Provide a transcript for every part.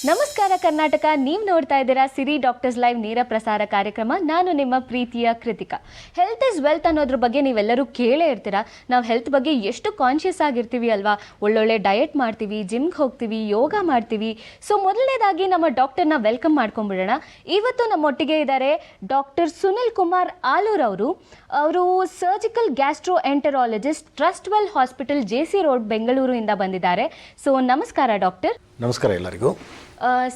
ನಮಸ್ಕಾರ ಕರ್ನಾಟಕ, ನೀವು ನೋಡ್ತಾ ಇದ್ದೀರಾ ಸಿರಿ ಡಾಕ್ಟರ್ಸ್ ಲೈವ್ ನೇರ ಪ್ರಸಾರ ಕಾರ್ಯಕ್ರಮ. ನಾನು ನಿಮ್ಮ ಪ್ರೀತಿಯ ಕೃತಿಕಾ. ಹೆಲ್ತ್ ಇಸ್ ವೆಲ್ತ್ ಅನ್ನೋದ್ರ ಬಗ್ಗೆ ನೀವೆಲ್ಲರೂ ಕೇಳೇ ಇರ್ತೀರಾ. ನಾವು ಹೆಲ್ತ್ ಬಗ್ಗೆ ಎಷ್ಟು ಕಾನ್ಷಿಯಸ್ ಆಗಿರ್ತೀವಿ ಅಲ್ವಾ. ಒಳ್ಳೊಳ್ಳೆ ಡಯಟ್ ಮಾಡ್ತೀವಿ, ಜಿಮ್ಗೆ ಹೋಗ್ತೀವಿ, ಯೋಗ ಮಾಡ್ತೀವಿ. ಸೊ ಮೊದಲನೇದಾಗಿ ನಮ್ಮ ಡಾಕ್ಟರ್ನ ವೆಲ್ಕಮ್ ಮಾಡ್ಕೊಂಡ್ಬಿಡೋಣ. ಇವತ್ತು ನಮ್ಮೊಟ್ಟಿಗೆ ಇದ್ದಾರೆ ಡಾಕ್ಟರ್ ಸುನಿಲ್ ಕುಮಾರ್ ಆಲೂರ್ ಅವರು surgical gastroenterologist, Trustwell hospital, JC road, ಬೆಂಗಳೂರಿಂದ ಬಂದಿದ್ದಾರೆ. ಸೊ ನಮಸ್ಕಾರ ಡಾಕ್ಟರ್. ನಮಸ್ಕಾರ ಎಲ್ಲರಿಗೂ.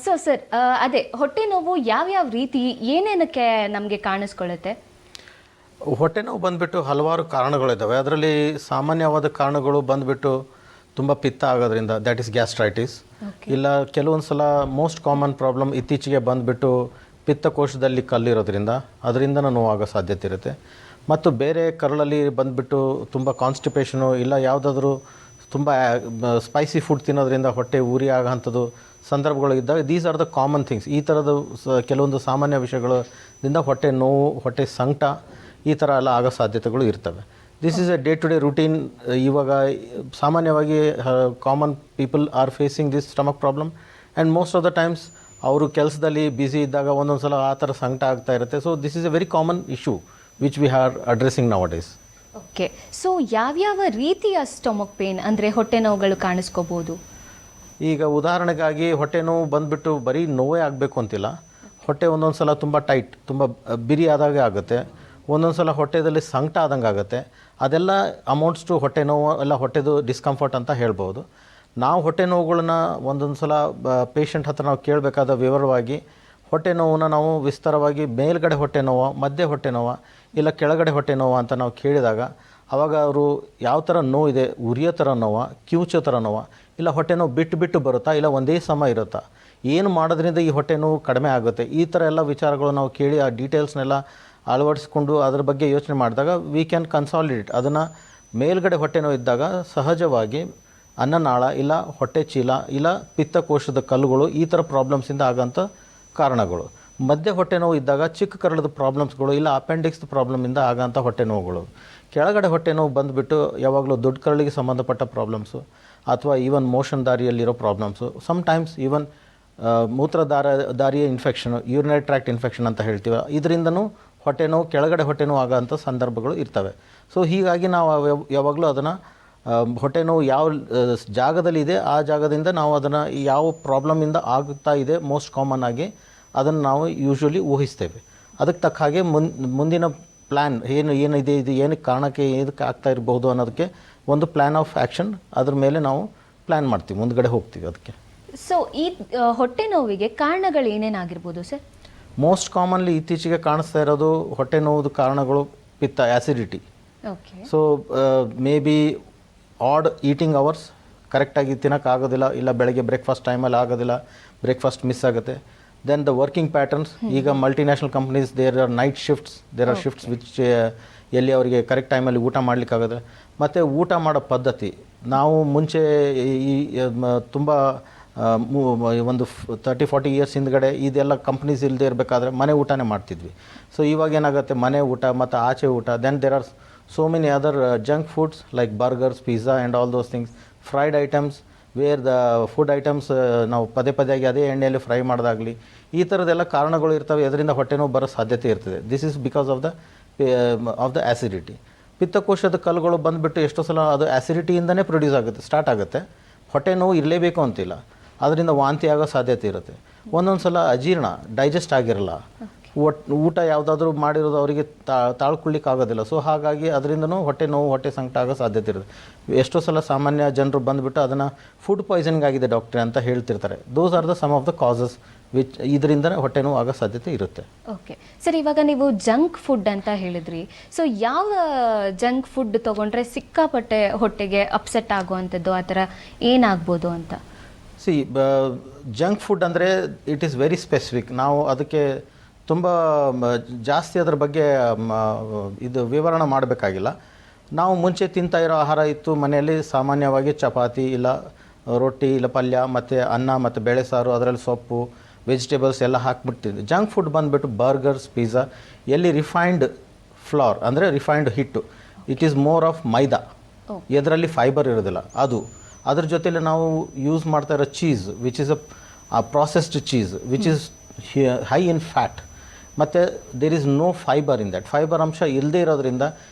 ಸೊ ಸರ್, ಅದೇ ಹೊಟ್ಟೆ ನೋವು ಯಾವ್ಯಾವ ರೀತಿ ಏನೇನಕ್ಕೆ ನಮಗೆ ಕಾಣಿಸ್ಕೊಳ್ಳುತ್ತೆ? ಹೊಟ್ಟೆ ನೋವು ಬಂದುಬಿಟ್ಟು ಹಲವಾರು ಕಾರಣಗಳಿದ್ದಾವೆ. ಅದರಲ್ಲಿ ಸಾಮಾನ್ಯವಾದ ಕಾರಣಗಳು ಬಂದುಬಿಟ್ಟು ತುಂಬ ಪಿತ್ತ ಆಗೋದ್ರಿಂದ, ದ್ಯಾಟ್ ಈಸ್ ಗ್ಯಾಸ್ಟ್ರೈಟಿಸ್. ಇಲ್ಲ ಕೆಲವೊಂದು ಸಲ ಮೋಸ್ಟ್ ಕಾಮನ್ ಪ್ರಾಬ್ಲಮ್ ಇತ್ತೀಚೆಗೆ ಬಂದುಬಿಟ್ಟು ಪಿತ್ತಕೋಶದಲ್ಲಿ ಕಲ್ಲಿರೋದ್ರಿಂದ ಅದರಿಂದ ನೋವಾಗೋ ಸಾಧ್ಯತೆ ಇರುತ್ತೆ. ಮತ್ತು ಬೇರೆ ಕರಳಲ್ಲಿ ಬಂದುಬಿಟ್ಟು ತುಂಬ ಕಾನ್ಸ್ಟಿಪೇಷನು, ಇಲ್ಲ ಯಾವುದಾದ್ರೂ ತುಂಬ ಸ್ಪೈಸಿ ಫುಡ್ ತಿನ್ನೋದ್ರಿಂದ ಹೊಟ್ಟೆ ಉರಿ ಆಗೋಂಥದ್ದು ಸಂದರ್ಭಗಳು ಇದ್ದಾಗ, these are the common things. ಈ ಥರದ ಕೆಲವೊಂದು ಸಾಮಾನ್ಯ ವಿಷಯಗಳಿಂದ ಹೊಟ್ಟೆ ನೋವು, ಹೊಟ್ಟೆ ಸಂಕಟ ಈ ಥರ ಎಲ್ಲ ಆಗೋ ಸಾಧ್ಯತೆಗಳು ಇರ್ತವೆ. This is a day to day routine. ಇವಾಗ ಸಾಮಾನ್ಯವಾಗಿ common people are facing this stomach problem, and most of the times ಅವರು ಕೆಲಸದಲ್ಲಿ ಬ್ಯುಸಿ ಇದ್ದಾಗ ಒಂದೊಂದು ಸಲ ಆ ಥರ ಸಂಕಟ ಆಗ್ತಾ ಇರುತ್ತೆ. So this is A very common issue which we are addressing now days. Okay, so ಯಾವ್ಯಾವ ರೀತಿಯ ಸ್ಟಮಕ್ ಪೇನ್ ಅಂದರೆ ಹೊಟ್ಟೆ ನೋವುಗಳು ಕಾಣಿಸ್ಕೋಬೋದು? ಈಗ ಉದಾಹರಣೆಗಾಗಿ ಹೊಟ್ಟೆ ನೋವು ಬಂದುಬಿಟ್ಟು ಬರೀ ನೋವೇ ಆಗಬೇಕು ಅಂತಿಲ್ಲ. ಹೊಟ್ಟೆ ಒಂದೊಂದು ಸಲ ತುಂಬ ಟೈಟ್, ತುಂಬ ಬಿರಿ ಆದಾಗೆ ಆಗುತ್ತೆ. ಒಂದೊಂದು ಸಲ ಹೊಟ್ಟೆದಲ್ಲಿ ಸಂಕಟ ಆದಂಗೆ ಆಗುತ್ತೆ. ಅದೆಲ್ಲ ಅಮೌಂಟ್ಸ್ ಟು ಹೊಟ್ಟೆ ನೋವು, ಎಲ್ಲ ಹೊಟ್ಟೆದು ಡಿಸ್ಕಂಫರ್ಟ್ ಅಂತ ಹೇಳ್ಬೋದು. ನಾವು ಹೊಟ್ಟೆ ನೋವುಗಳನ್ನ ಒಂದೊಂದು ಸಲ ಪೇಷಂಟ್ ಹತ್ರ ನಾವು ಕೇಳಬೇಕಾದ ವಿವರವಾಗಿ ಹೊಟ್ಟೆ ನೋವನ್ನು ನಾವು ವಿಸ್ತಾರವಾಗಿ ಮೇಲ್ಗಡೆ ಹೊಟ್ಟೆ ನೋವು, ಮಧ್ಯೆ ಹೊಟ್ಟೆ ನೋವು, ಇಲ್ಲ ಕೆಳಗಡೆ ಹೊಟ್ಟೆ ನೋವು ಅಂತ ನಾವು ಕೇಳಿದಾಗ ಆವಾಗ ಅವರು ಯಾವ ಥರ ನೋವಿದೆ, ಉರಿಯೋ ಥರ ನೋವು, ಕಿವುಚೋ ಥರ ನೋವು, ಇಲ್ಲ ಹೊಟ್ಟೆ ನೋವು ಬಿಟ್ಟು ಬಿಟ್ಟು ಬರುತ್ತಾ, ಇಲ್ಲ ಒಂದೇ ಸಮ ಇರುತ್ತಾ, ಏನು ಮಾಡೋದ್ರಿಂದ ಈ ಹೊಟ್ಟೆ ನೋವು ಕಡಿಮೆ ಆಗುತ್ತೆ, ಈ ಥರ ಎಲ್ಲ ವಿಚಾರಗಳು ನಾವು ಕೇಳಿ ಆ ಡೀಟೇಲ್ಸ್ನೆಲ್ಲ ಅಳವಡಿಸ್ಕೊಂಡು ಅದ್ರ ಬಗ್ಗೆ ಯೋಚನೆ ಮಾಡಿದಾಗ ವಿ ಕ್ಯಾನ್ ಕನ್ಸಾಲಿಡೇಟ್. ಅದನ್ನು ಮೇಲ್ಗಡೆ ಹೊಟ್ಟೆ ನೋವು ಇದ್ದಾಗ ಸಹಜವಾಗಿ ಅನ್ನನಾಳ, ಇಲ್ಲ ಹೊಟ್ಟೆ ಚೀಲ, ಇಲ್ಲ ಪಿತ್ತಕೋಶದ ಕಲ್ಲುಗಳು, ಈ ಥರ ಪ್ರಾಬ್ಲಮ್ಸಿಂದ ಆಗೋಂಥ ಕಾರಣಗಳು. ಮಧ್ಯೆ ಹೊಟ್ಟೆ ನೋವು ಇದ್ದಾಗ ಚಿಕ್ಕ ಕರಳದ ಪ್ರಾಬ್ಲಮ್ಸ್ಗಳು, ಇಲ್ಲ ಅಪೆಂಡಿಕ್ಸ್ ಪ್ರಾಬ್ಲಮಿಂದ ಆಗೋಂಥ ಹೊಟ್ಟೆ ನೋವುಗಳು. ಕೆಳಗಡೆ ಹೊಟ್ಟೆ ನೋವು ಬಂದುಬಿಟ್ಟು ಯಾವಾಗಲೂ ದೊಡ್ಡ ಕರಳಿಗೆ ಸಂಬಂಧಪಟ್ಟ ಪ್ರಾಬ್ಲಮ್ಸು, ಅಥವಾ ಈವನ್ ಮೋಷನ್ ದಾರಿಯಲ್ಲಿರೋ ಪ್ರಾಬ್ಲಮ್ಸು, ಸಮ್ಟೈಮ್ಸ್ ಈವನ್ ದಾರಿಯ ಇನ್ಫೆಕ್ಷನು, ಯೂರಿನರಿ ಟ್ರ್ಯಾಕ್ಟ್ ಇನ್ಫೆಕ್ಷನ್ ಅಂತ ಹೇಳ್ತೀವಿ, ಇದರಿಂದನೂ ಹೊಟ್ಟೆ ನೋವು, ಕೆಳಗಡೆ ಹೊಟ್ಟೆ ನೋವು ಆಗೋಂಥ ಸಂದರ್ಭಗಳು ಇರ್ತವೆ. ಸೊ ಹೀಗಾಗಿ ನಾವು ಯಾವಾಗಲೂ ಅದನ್ನು ಹೊಟ್ಟೆ ನೋವು ಯಾವ ಜಾಗದಲ್ಲಿದೆ ಆ ಜಾಗದಿಂದ ನಾವು ಅದನ್ನು ಯಾವ ಪ್ರಾಬ್ಲಮಿಂದ ಆಗುತ್ತಾ ಇದೆ ಮೋಸ್ಟ್ ಕಾಮನ್ ಆಗಿ ಅದನ್ನು ನಾವು ಯೂಶ್ವಲಿ ಊಹಿಸ್ತೇವೆ. ಅದಕ್ಕೆ ತಕ್ಕ ಹಾಗೆ ಮುಂದಿನ ಪ್ಲ್ಯಾನ್ ಏನಿದೆ, ಇದು ಏನಕ್ಕೆ ಕಾರಣಕ್ಕೆ ಇದಕ್ಕೆ ಆಗ್ತಾ ಇರಬಹುದು ಅನ್ನೋದಕ್ಕೆ ಒಂದು ಪ್ಲ್ಯಾನ್ ಆಫ್ ಆ್ಯಕ್ಷನ್, ಅದ್ರ ಮೇಲೆ ನಾವು ಪ್ಲ್ಯಾನ್ ಮಾಡ್ತೀವಿ, ಮುಂದ್ಗಡೆ ಹೋಗ್ತೀವಿ ಅದಕ್ಕೆ. ಸೊ ಈ ಹೊಟ್ಟೆ ನೋವಿಗೆ ಕಾರಣಗಳು ಏನೇನಾಗಿರ್ಬೋದು ಸರ್? ಮೋಸ್ಟ್ ಕಾಮನ್ಲಿ ಇತ್ತೀಚೆಗೆ ಕಾಣಿಸ್ತಾ ಇರೋದು ಹೊಟ್ಟೆ ನೋವುದು ಕಾರಣಗಳು ಪಿತ್ತ, acidity. Okay. So maybe odd eating hours, ಕರೆಕ್ಟಾಗಿ ತಿನ್ನೋಕ್ಕಾಗೋದಿಲ್ಲ, ಇಲ್ಲ ಬೆಳಗ್ಗೆ ಬ್ರೇಕ್ಫಾಸ್ಟ್ ಟೈಮಲ್ಲಿ ಆಗೋದಿಲ್ಲ, ಬ್ರೇಕ್ಫಾಸ್ಟ್ ಮಿಸ್ ಆಗುತ್ತೆ. Then the working patterns. ಈಗ multinational companies, there are night shifts, there are shifts which ಎಲ್ಲಿ ಅವರಿಗೆ ಕರೆಕ್ಟ್ ಟೈಮಲ್ಲಿ ಊಟ ಮಾಡಲಿಕ್ಕಾಗೋದು. ಮತ್ತು ಊಟ ಮಾಡೋ ಪದ್ಧತಿ, ನಾವು ಮುಂಚೆ ಈ ತುಂಬ ಒಂದು 30-40 ಇಯರ್ಸ್ ಹಿಂದ್ಗಡೆ ಇದೆಲ್ಲ ಕಂಪ್ನೀಸ್ ಇಲ್ಲದೆ ಇರಬೇಕಾದ್ರೆ ಮನೆ ಊಟನೇ ಮಾಡ್ತಿದ್ವಿ. ಸೊ ಇವಾಗ ಏನಾಗುತ್ತೆ, ಮನೆ ಊಟ ಮತ್ತು ಆಚೆ ಊಟ. Then there are so many other junk foods like burgers, pizza and all those things, fried items where the food items ನಾವು ಪದೇ ಅದೇ ಎಣ್ಣೆಯಲ್ಲಿ ಫ್ರೈ ಮಾಡೋದಾಗಲಿ, ಈ ಥರದ್ದೆಲ್ಲ ಕಾರಣಗಳು ಇರ್ತವೆ. ಅದರಿಂದ ಹೊಟ್ಟೆ ನೋವು ಬರೋ ಸಾಧ್ಯತೆ ಇರ್ತದೆ. This is because of the acidity. ಪಿತ್ತಕೋಶದ ಕಲ್ಲುಗಳು ಬಂದುಬಿಟ್ಟು ಎಷ್ಟೋ ಸಲ ಅದು ಆ್ಯಸಿಡಿಟಿಯಿಂದನೇ ಪ್ರೊಡ್ಯೂಸ್ ಆಗುತ್ತೆ, ಸ್ಟಾರ್ಟ್ ಆಗುತ್ತೆ. ಹೊಟ್ಟೆ ನೋವು ಇರಲೇಬೇಕು ಅಂತಿಲ್ಲ, ಅದರಿಂದ ವಾಂತಿ ಆಗೋ ಸಾಧ್ಯತೆ ಇರುತ್ತೆ. ಒಂದೊಂದು ಸಲ ಅಜೀರ್ಣ, ಡೈಜೆಸ್ಟ್ ಆಗಿರಲ್ಲ, ಊಟ ಯಾವುದಾದ್ರೂ ಮಾಡಿರೋದು ಅವರಿಗೆ ತಾಳ್ಕೊಳ್ಳಿಕ್ಕೆ ಆಗೋದಿಲ್ಲ. ಸೊ ಹಾಗಾಗಿ ಅದರಿಂದನೂ ಹೊಟ್ಟೆ ನೋವು, ಹೊಟ್ಟೆ ಸಂಕಟ ಆಗೋ ಸಾಧ್ಯತೆ ಇರುತ್ತೆ. ಎಷ್ಟೋ ಸಲ ಸಾಮಾನ್ಯ ಜನರು ಬಂದುಬಿಟ್ಟು ಅದನ್ನು ಫುಡ್ ಪಾಯ್ಸನಿಂಗ್ ಆಗಿದೆ ಡಾಕ್ಟ್ರೆ ಅಂತ ಹೇಳ್ತಿರ್ತಾರೆ. Those are the some of the causes which ಇದರಿಂದ ಹೊಟ್ಟೆ ನೋವು ಆಗೋ ಸಾಧ್ಯತೆ ಇರುತ್ತೆ. ಓಕೆ ಸರ್, ಇವಾಗ ನೀವು ಜಂಕ್ ಫುಡ್ ಅಂತ ಹೇಳಿದ್ರಿ. ಸೊ ಯಾವ ಜಂಕ್ ಫುಡ್ ತೊಗೊಂಡ್ರೆ ಸಿಕ್ಕಾಪಟ್ಟೆ ಹೊಟ್ಟೆಗೆ ಅಪ್ಸೆಟ್ ಆಗುವಂಥದ್ದು, ಆ ಥರ ಏನಾಗ್ಬೋದು ಅಂತ? ಜಂಕ್ ಫುಡ್ ಅಂದರೆ ಇಟ್ ಈಸ್ ವೆರಿ ಸ್ಪೆಸಿಫಿಕ್. ನಾವು ಅದಕ್ಕೆ ತುಂಬ ಜಾಸ್ತಿ ಅದರ ಬಗ್ಗೆ ಇದು ವಿವರಣೆ ಮಾಡಬೇಕಾಗಿಲ್ಲ. ನಾವು ಮುಂಚೆ ತಿಂತಾ ಇರೋ ಆಹಾರ ಇತ್ತು ಮನೆಯಲ್ಲಿ, ಸಾಮಾನ್ಯವಾಗಿ ಚಪಾತಿ, ಇಲ್ಲ ರೊಟ್ಟಿ, ಇಲ್ಲ ಪಲ್ಯ, ಮತ್ತು ಅನ್ನ, ಮತ್ತು ಬೇಳೆ ಸಾರು, ಅದರಲ್ಲಿ ಸೊಪ್ಪು, ವೆಜಿಟೇಬಲ್ಸ್ ಎಲ್ಲ ಹಾಕ್ಬಿಡ್ತಿದ್ವಿ. ಜಂಕ್ ಫುಡ್ ಬಂದುಬಿಟ್ಟು ಬರ್ಗರ್ಸ್, ಪಿಜ್ಜಾ, ಎಲ್ಲಿ ರಿಫೈನ್ಡ್ ಫ್ಲೋರ್ ಅಂದರೆ ರಿಫೈನ್ಡ್ ಹಿಟ್ಟು, ಇಟ್ ಈಸ್ ಮೋರ್ ಆಫ್ ಮೈದಾ, ಇದರಲ್ಲಿ ಫೈಬರ್ ಇರೋದಿಲ್ಲ ಅದು. ಅದ್ರ ಜೊತೆಲಿ ನಾವು ಯೂಸ್ ಮಾಡ್ತಾ ಇರೋ cheese which is a processed cheese which is high in fat, ಮತ್ತು there is no fibre in that. Fibre ಅಂಶ ಇಲ್ಲದೇ ಇರೋದ್ರಿಂದ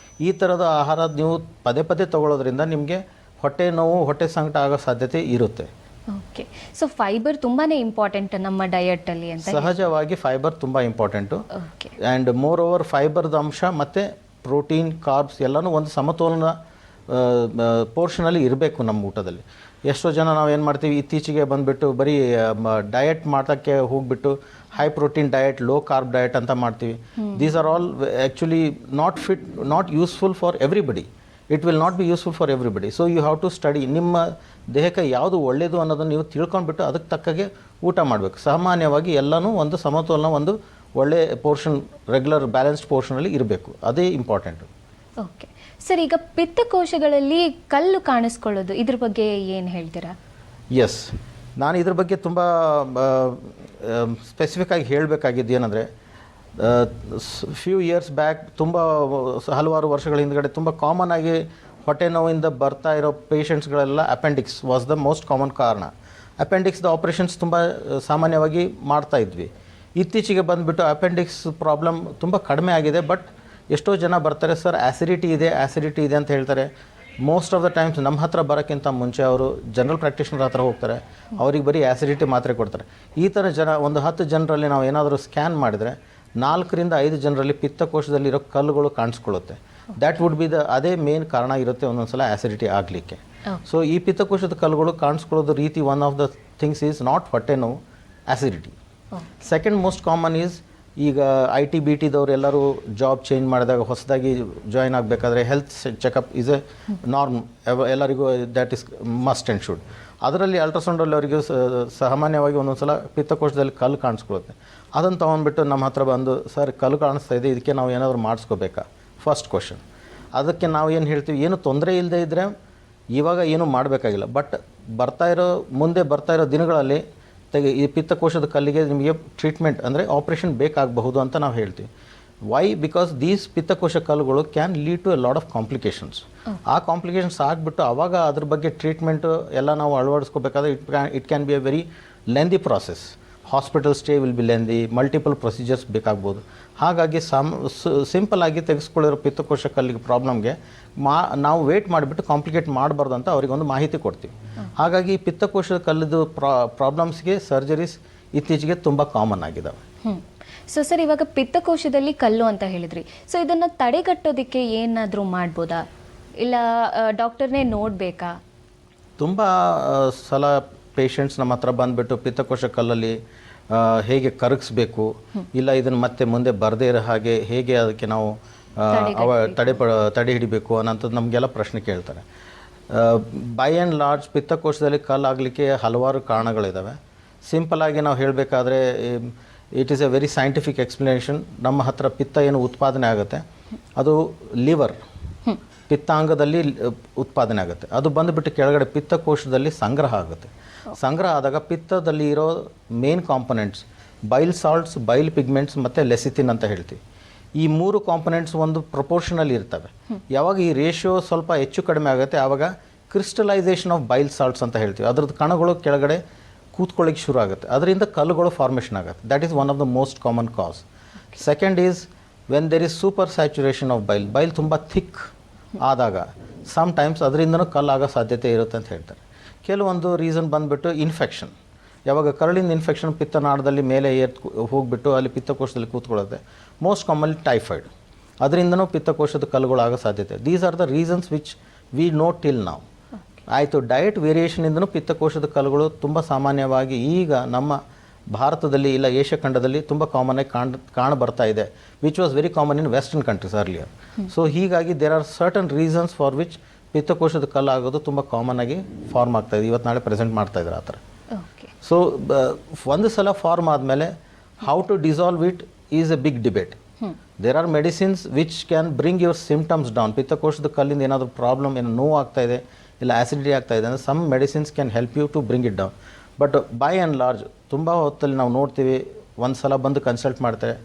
ಈ ಥರದ ಆಹಾರ ನೀವು ಪದೇ ಪದೇ ತೊಗೊಳ್ಳೋದ್ರಿಂದ ನಿಮಗೆ ಹೊಟ್ಟೆ ನೋವು, ಹೊಟ್ಟೆ ಸಂಕಟ ಆಗೋ ಸಾಧ್ಯತೆ ಇರುತ್ತೆ. ಓಕೆ, ಸೊ ಫೈಬರ್ ತುಂಬಾ ಇಂಪಾರ್ಟೆಂಟ್ ನಮ್ಮ ಡಯಟಲ್ಲಿ ಅಂತ. ಸಹಜವಾಗಿ ಫೈಬರ್ ತುಂಬ important. Okay, and moreover ಫೈಬರ್ದ ಅಂಶ ಮತ್ತು ಪ್ರೋಟೀನ್, ಕಾರ್ಬ್ಸ್ ಎಲ್ಲನೂ ಒಂದು ಸಮತೋಲನ ಪೋರ್ಷನಲ್ಲಿ ಇರಬೇಕು ನಮ್ಮ ಊಟದಲ್ಲಿ. ಎಷ್ಟೋ ಜನ ನಾವು ಏನು ಮಾಡ್ತೀವಿ, ಇತ್ತೀಚೆಗೆ ಬಂದುಬಿಟ್ಟು ಬರೀ ಡಯಟ್ ಮಾಡೋಕ್ಕೆ ಹೋಗಿಬಿಟ್ಟು high protein diet, low carb diet ಅಂತ ಮಾಡ್ತೀವಿ. These are all actually not useful for everybody. It will not be useful for everybody. So you have to study. ನಿಮ್ಮ ದೇಹಕ್ಕೆ ಯಾವುದು ಒಳ್ಳೆಯದು ಅನ್ನೋದನ್ನು ನೀವು ತಿಳ್ಕೊಂಡ್ಬಿಟ್ಟು ಅದಕ್ಕೆ ತಕ್ಕಾಗೆ ಊಟ ಮಾಡಬೇಕು. ಸಾಮಾನ್ಯವಾಗಿ ಎಲ್ಲನೂ ಒಂದು ಸಮತೋಲನ, ಒಂದು ಒಳ್ಳೆ ಪೋರ್ಷನ್, ರೆಗ್ಯುಲರ್ ಬ್ಯಾಲೆನ್ಸ್ಡ್ ಪೋರ್ಷನಲ್ಲಿ ಇರಬೇಕು. ಅದೇ ಇಂಪಾರ್ಟೆಂಟು. ಓಕೆ ಸರ್, ಈಗ ಪಿತ್ತಕೋಶಗಳಲ್ಲಿ ಕಲ್ಲು ಕಾಣಿಸ್ಕೊಳ್ಳೋದು, ಇದ್ರ ಬಗ್ಗೆ ಏನು ಹೇಳ್ತೀರಾ? ಎಸ್, ನಾನು ಇದ್ರ ಬಗ್ಗೆ ತುಂಬ ಸ್ಪೆಸಿಫಿಕ್ಕಾಗಿ ಹೇಳಬೇಕಾಗಿದ್ದು ಏನಂದರೆ, ಫ್ಯೂ ಇಯರ್ಸ್ ಬ್ಯಾಕ್, ತುಂಬ ಹಲವಾರು ವರ್ಷಗಳ ಹಿಂದ್ಗಡೆ ತುಂಬ ಕಾಮನ್ ಆಗಿ ಹೊಟ್ಟೆ ನೋವಿಂದ ಬರ್ತಾ ಇರೋ ಪೇಷಂಟ್ಸ್ಗಳೆಲ್ಲ appendix was the most common ಕಾರಣ. ಅಪೆಂಡಿಕ್ಸ್ದ ಆಪ್ರೇಷನ್ಸ್ ತುಂಬ ಸಾಮಾನ್ಯವಾಗಿ ಮಾಡ್ತಾ ಇದ್ವಿ. ಇತ್ತೀಚೆಗೆ ಬಂದುಬಿಟ್ಟು ಅಪೆಂಡಿಕ್ಸ್ ಪ್ರಾಬ್ಲಮ್ ತುಂಬ ಕಡಿಮೆ ಆಗಿದೆ. ಬಟ್ ಎಷ್ಟೋ ಜನ ಬರ್ತಾರೆ, ಸರ್ ಆ್ಯಸಿಡಿಟಿ ಇದೆ ಅಂತ ಹೇಳ್ತಾರೆ. ಮೋಸ್ಟ್ ಆಫ್ ದ ಟೈಮ್ಸ್ ನಮ್ಮ ಹತ್ರ ಬರೋಕ್ಕಿಂತ ಮುಂಚೆ ಅವರು ಜನರಲ್ ಪ್ರಾಕ್ಟೀಷನರ್ ಹತ್ರ ಹೋಗ್ತಾರೆ, ಅವ್ರಿಗೆ ಬರೀ ಆ್ಯಸಿಡಿಟಿ ಮಾತ್ರೆ ಕೊಡ್ತಾರೆ. ಈ ಥರ ಜನ, ಒಂದು 10 ಜನರಲ್ಲಿ ನಾವು ಏನಾದರೂ ಸ್ಕ್ಯಾನ್ ಮಾಡಿದರೆ 4 ರಿಂದ 5 ಜನರಲ್ಲಿ ಪಿತ್ತಕೋಶದಲ್ಲಿರೋ ಕಲ್ಲುಗಳು ಕಾಣಿಸ್ಕೊಳ್ಳುತ್ತೆ. ದ್ಯಾಟ್ ವುಡ್ ಬಿ ಅದೇ ಮೇನ್ ಕಾರಣ ಇರುತ್ತೆ ಒಂದೊಂದು ಸಲ ಆ್ಯಸಿಡಿಟಿ ಆಗಲಿಕ್ಕೆ. ಸೊ ಈ ಪಿತ್ತಕೋಶದ ಕಲ್ಲುಗಳು ಕಾಣಿಸ್ಕೊಳ್ಳೋದು ರೀತಿ, one of the things is not ಹೊಟ್ಟೆ ನೋವು, acidity. Second most common is, ಈಗ IT BTದವ್ರು ಎಲ್ಲರೂ ಜಾಬ್ ಚೇಂಜ್ ಮಾಡಿದಾಗ, ಹೊಸದಾಗಿ ಜಾಯ್ನ್ ಆಗಬೇಕಾದ್ರೆ health checkup is a norm, ಎಲ್ಲರಿಗೂ that is must and should. ಅದರಲ್ಲಿ ಅಲ್ಟ್ರಾಸೌಂಡಲ್ಲಿ ಅವರಿಗೆ ಸಾಮಾನ್ಯವಾಗಿ ಒಂದೊಂದು ಸಲ ಪಿತ್ತಕೋಶದಲ್ಲಿ ಕಲ್ಲು ಕಾಣಿಸ್ಕೊಳ್ಳುತ್ತೆ. ಅದನ್ನು ತೊಗೊಂಡ್ಬಿಟ್ಟು ನಮ್ಮ ಹತ್ರ ಬಂದು, ಸರ್ ಕಲ್ಲು ಕಾಣಿಸ್ತಾ ಇದೆ, ಇದಕ್ಕೆ ನಾವು ಏನಾದರೂ ಮಾಡಿಸ್ಕೋಬೇಕಾ? First question. ಅದಕ್ಕೆ ನಾವು ಏನು ಹೇಳ್ತೀವಿ, ಏನು ತೊಂದರೆ ಇಲ್ಲದೆ ಇದ್ದರೆ ಇವಾಗ ಏನೂ ಮಾಡಬೇಕಾಗಿಲ್ಲ. ಬಟ್ ಮುಂದೆ ಬರ್ತಾ ಇರೋ ದಿನಗಳಲ್ಲಿ ಈ ಪಿತ್ತಕೋಶದ ಕಲ್ಲಿಗೆ ನಿಮಗೆ ಟ್ರೀಟ್ಮೆಂಟ್ ಅಂದರೆ ಆಪ್ರೇಷನ್ ಬೇಕಾಗಬಹುದು ಅಂತ ನಾವು ಹೇಳ್ತೀವಿ. ವೈ? ಬಿಕಾಸ್ ದೀಸ್ ಪಿತ್ತಕೋಶ ಕಲ್ಲುಗಳು can lead to a lot of complications. ಆ ಕಾಂಪ್ಲಿಕೇಶನ್ಸ್ ಆಗಿಬಿಟ್ಟು ಆವಾಗ ಅದ್ರ ಬಗ್ಗೆ ಟ್ರೀಟ್ಮೆಂಟು ಎಲ್ಲ ನಾವು ಅಳವಡಿಸ್ಕೋಬೇಕಾದ್ರೆ it can be a very lengthy process. Hospital stay will be lengthy, multiple procedures ಬೇಕಾಗ್ಬೋದು. ಹಾಗಾಗಿ ಸಿಂಪಲ್ ಆಗಿ ತೆಗೆಸ್ಕೊಳ್ಳಿರೋ ಪಿತ್ತಕೋಶ ಕಲ್ಲಿಗೆ ಪ್ರಾಬ್ಲಮ್ಗೆ ನಾವು ವೇಟ್ ಮಾಡಿಬಿಟ್ಟು ಕಾಂಪ್ಲಿಕೇಟ್ ಮಾಡಬಾರ್ದು ಅಂತ ಅವ್ರಿಗೆ ಒಂದು ಮಾಹಿತಿ ಕೊಡ್ತೀವಿ. ಹಾಗಾಗಿ ಪಿತ್ತಕೋಶದ ಕಲ್ಲಿದು ಪ್ರಾಬ್ಲಮ್ಸ್ಗೆ ಸರ್ಜರೀಸ್ ಇತ್ತೀಚೆಗೆ ತುಂಬ ಕಾಮನ್ ಆಗಿದ್ದಾವೆ. ಸೊ ಸರ್, ಇವಾಗ ಪಿತ್ತಕೋಶದಲ್ಲಿ ಕಲ್ಲು ಅಂತ ಹೇಳಿದ್ರಿ. ಸೊ ಇದನ್ನು ತಡೆಗಟ್ಟೋದಕ್ಕೆ ಏನಾದರೂ ಮಾಡ್ಬೋದಾ, ಇಲ್ಲ ಡಾಕ್ಟರ್ನೇ ನೋಡಬೇಕಾ? ತುಂಬ ಸಲ ಪೇಷಂಟ್ಸ್ ನಮ್ಮ ಹತ್ರ ಬಂದುಬಿಟ್ಟು ಪಿತ್ತಕೋಶ ಕಲ್ಲಲ್ಲಿ ಹೇಗೆ ಕರಗಿಸ್ಬೇಕು, ಇಲ್ಲ ಇದನ್ನು ಮತ್ತೆ ಮುಂದೆ ಬರದೇ ಇರೋ ಹಾಗೆ ಹೇಗೆ ಅದಕ್ಕೆ ನಾವು ತಡೆ ಹಿಡಿಬೇಕು ಅನ್ನೋಂಥದ್ದು ನಮಗೆಲ್ಲ ಪ್ರಶ್ನೆ ಕೇಳ್ತಾರೆ. ಬೈ ಆ್ಯಂಡ್ ಲಾರ್ಜ್ ಪಿತ್ತಕೋಶದಲ್ಲಿ ಕಲ್ಲಾಗಲಿಕ್ಕೆ ಹಲವಾರು ಕಾರಣಗಳಿದ್ದಾವೆ. ಸಿಂಪಲ್ಲಾಗಿ ನಾವು ಹೇಳಬೇಕಾದ್ರೆ, it is A very scientific explanation. ನಮ್ಮ ಹತ್ರ ಪಿತ್ತ ಏನು ಉತ್ಪಾದನೆ ಆಗುತ್ತೆ, ಅದು ಲಿವರ್, ಪಿತ್ತಾಂಗದಲ್ಲಿ ಉತ್ಪಾದನೆ ಆಗುತ್ತೆ. ಅದು ಬಂದುಬಿಟ್ಟು ಕೆಳಗಡೆ ಪಿತ್ತಕೋಶದಲ್ಲಿ ಸಂಗ್ರಹ ಆಗುತ್ತೆ. ಸಂಗ್ರಹ ಆದಾಗ ಪಿತ್ತದಲ್ಲಿ ಇರೋ ಮೇನ್ ಕಾಂಪೊನೆಂಟ್ಸ್ ಬೈಲ್ ಸಾಲ್ಟ್ಸ್, ಬೈಲ್ ಪಿಗ್ಮೆಂಟ್ಸ್ ಮತ್ತು ಲೆಸಿಥಿನ್ ಅಂತ ಹೇಳ್ತೀವಿ. ಈ 3 ಕಾಂಪೊನೆಂಟ್ಸ್ ಒಂದು ಪ್ರಪೋರ್ಷನಲ್ಲಿ ಇರ್ತವೆ. ಯಾವಾಗ ಈ ರೇಷಿಯೋ ಸ್ವಲ್ಪ ಹೆಚ್ಚು ಕಡಿಮೆ ಆಗುತ್ತೆ, ಆವಾಗ ಕ್ರಿಸ್ಟಲೈಸೇಷನ್ ಆಫ್ ಬೈಲ್ ಸಾಲ್ಟ್ಸ್ ಅಂತ ಹೇಳ್ತೀವಿ. ಅದ್ರದ್ದು ಕಣಗಳು ಕೆಳಗಡೆ ಕೂತ್ಕೊಳ್ಳಿಕ್ಕೆ ಶುರು ಆಗುತ್ತೆ, ಅದರಿಂದ ಕಲ್ಲುಗಳು ಫಾರ್ಮೇಷನ್ ಆಗುತ್ತೆ. That is one of the most common cause. Second is when there is super saturation of bile ತುಂಬ ಥಿಕ್ ಆದಾಗ ಸಮ್ಟೈಮ್ಸ್ ಅದರಿಂದನೂ ಕಲ್ಲಾಗೋ ಸಾಧ್ಯತೆ ಇರುತ್ತೆ ಅಂತ ಹೇಳ್ತಾರೆ. ಕೆಲವೊಂದು ರೀಸನ್ ಬಂದುಬಿಟ್ಟು ಇನ್ಫೆಕ್ಷನ್. ಯಾವಾಗ ಕರಳಿನ ಇನ್ಫೆಕ್ಷನ್ ಪಿತ್ತನಾಳದಲ್ಲಿ ಮೇಲೆ ಹೋಗಿಬಿಟ್ಟು ಅಲ್ಲಿ ಪಿತ್ತಕೋಶದಲ್ಲಿ ಕೂತ್ಕೊಳ್ಳುತ್ತೆ. ಮೋಸ್ಟ್ ಕಾಮನ್ಲಿ ಟೈಫಾಯ್ಡ್, ಅದರಿಂದನೂ ಪಿತ್ತಕೋಶದ ಕಲ್ಲುಗಳು ಆಗೋ ಸಾಧ್ಯತೆ. These are the reasons which we know till ನಾವು. ಆಯಿತು, ಡಯಟ್ ವೇರಿಯೇಷನಿಂದನೂ ಪಿತ್ತಕೋಶದ ಕಲ್ಲುಗಳು ತುಂಬ ಸಾಮಾನ್ಯವಾಗಿ ಈಗ ನಮ್ಮ ಭಾರತದಲ್ಲಿ ಇಲ್ಲ ಏಷ್ಯಾ ಖಂಡದಲ್ಲಿ ತುಂಬ ಕಾಮನ್ನಾಗಿ ಕಾಣ ಬರ್ತಾ ಇದೆ, which was very common in western countries earlier. So ಹೀಗಾಗಿ there are certain reasons for which ಪಿತ್ತಕೋಶದ ಕಲ್ಲು ಆಗೋದು ತುಂಬ ಕಾಮನ್ ಆಗಿ ಫಾರ್ಮ್ ಆಗ್ತಾಯಿದೆ. ಇವತ್ತು ನಾಳೆ ಪ್ರೆಸೆಂಟ್ ಮಾಡ್ತಾಯಿದ್ದಾರೆ ಆ ಥರ. ಸೊ ಒಂದು ಸಲ ಫಾರ್ಮ್ ಆದಮೇಲೆ how to dissolve it is a big debate. There are medicines which can bring your symptoms down. ಪಿತ್ತಕೋಶದ ಕಲ್ಲಿಂದ ಏನಾದರೂ ಪ್ರಾಬ್ಲಮ್, ಏನೋ ನೋವು ಆಗ್ತಾಯಿದೆ, ಇಲ್ಲ ಆ್ಯಸಿಡಿಟಿ ಆಗ್ತಾಯಿದೆ ಅಂದರೆ some medicines can help you to bring it down. But by and large ತುಂಬ ಹೊತ್ತಲ್ಲಿ ನಾವು ನೋಡ್ತೀವಿ, ಒಂದು ಸಲ ಬಂದು ಕನ್ಸಲ್ಟ್ ಮಾಡ್ತಾರೆ,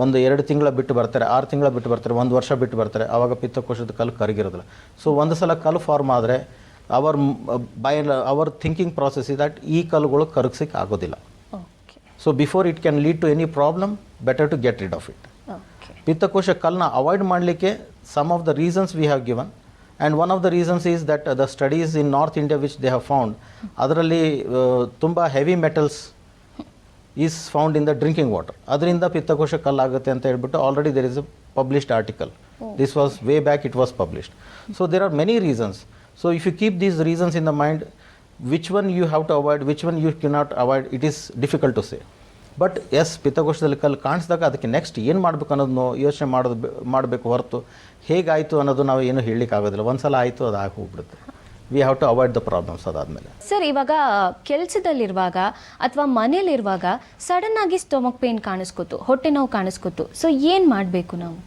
1-2 ತಿಂಗಳ ಬಿಟ್ಟು ಬರ್ತಾರೆ, 6 ತಿಂಗಳ ಬಿಟ್ಟು ಬರ್ತಾರೆ, 1 ವರ್ಷ ಬಿಟ್ಟು ಬರ್ತಾರೆ, ಆವಾಗ ಪಿತ್ತಕೋಶದ ಕಲ್ಲು ಕರಗಿರೋದಿಲ್ಲ. ಸೊ ಒಂದು ಸಲ ಕಲ್ಲು ಫಾರ್ಮ್ ಆದರೆ ಅವರ್ ಥಿಂಕಿಂಗ್ ಪ್ರಾಸೆಸ್ ಇದೆ ದಟ್ ಈ ಕಲ್ಲುಗಳು ಕರಗಿಸೋಕ್ಕೆ ಆಗೋದಿಲ್ಲ. So before it can lead to any problem, better to get rid of it. Okay. ಪಿತ್ತಕೋಶ ಕಲ್ಲನ್ನ ಅವಾಯ್ಡ್ ಮಾಡಲಿಕ್ಕೆ some of the reasons we have given, and one of the reasons is that the studies in North India which they have found, ಅದರಲ್ಲಿ ತುಂಬ heavy metals is found in the drinking water. ಅದರಿಂದ ಪಿತ್ತಕೋಶ ಕಲ್ಲಾಗುತ್ತೆ ಅಂತ ಹೇಳ್ಬಿಟ್ಟು already there is a published article. This was way back it was published. So there are many reasons. So if you keep these reasons in the mind, which one you have to avoid, which one you cannot avoid, it is difficult to say. But yes, ಪಿತ್ತಕೋಶದಲ್ಲಿ ಕಲ್ಲು ಕಾಣಿಸಿದಾಗ ಅದಕ್ಕೆ next ಏನು ಮಾಡಬೇಕು ಅನ್ನೋದನ್ನು ಯೋಚನೆ ಮಾಡಬೇಕು ಹೊರತು ಹೇಗಾಯಿತು ಅನ್ನೋದು ನಾವು ಏನು ಹೇಳಲಿಕ್ಕೆ ಆಗೋದಿಲ್ಲ. ಒಂದು ಸಲ ಆಯಿತು ಅದು ಆಗಿ ಹೋಗ್ಬಿಡುತ್ತೆ. We have to avoid the problems ಅದಾದಮೇಲೆ. ಸರ್, ಇವಾಗ ಕೆಲಸದಲ್ಲಿರುವಾಗ ಅಥವಾ ಮನೇಲಿರುವಾಗ ಸಡನ್ ಆಗಿ ಸ್ಟೊಮಕ್ ಪೇನ್ ಕಾಣಿಸ್ಕೊತು, ಹೊಟ್ಟೆ ನೋವು ಕಾಣಿಸ್ಕೊತು, ಸೊ ಏನು ಮಾಡಬೇಕು ನಾವು?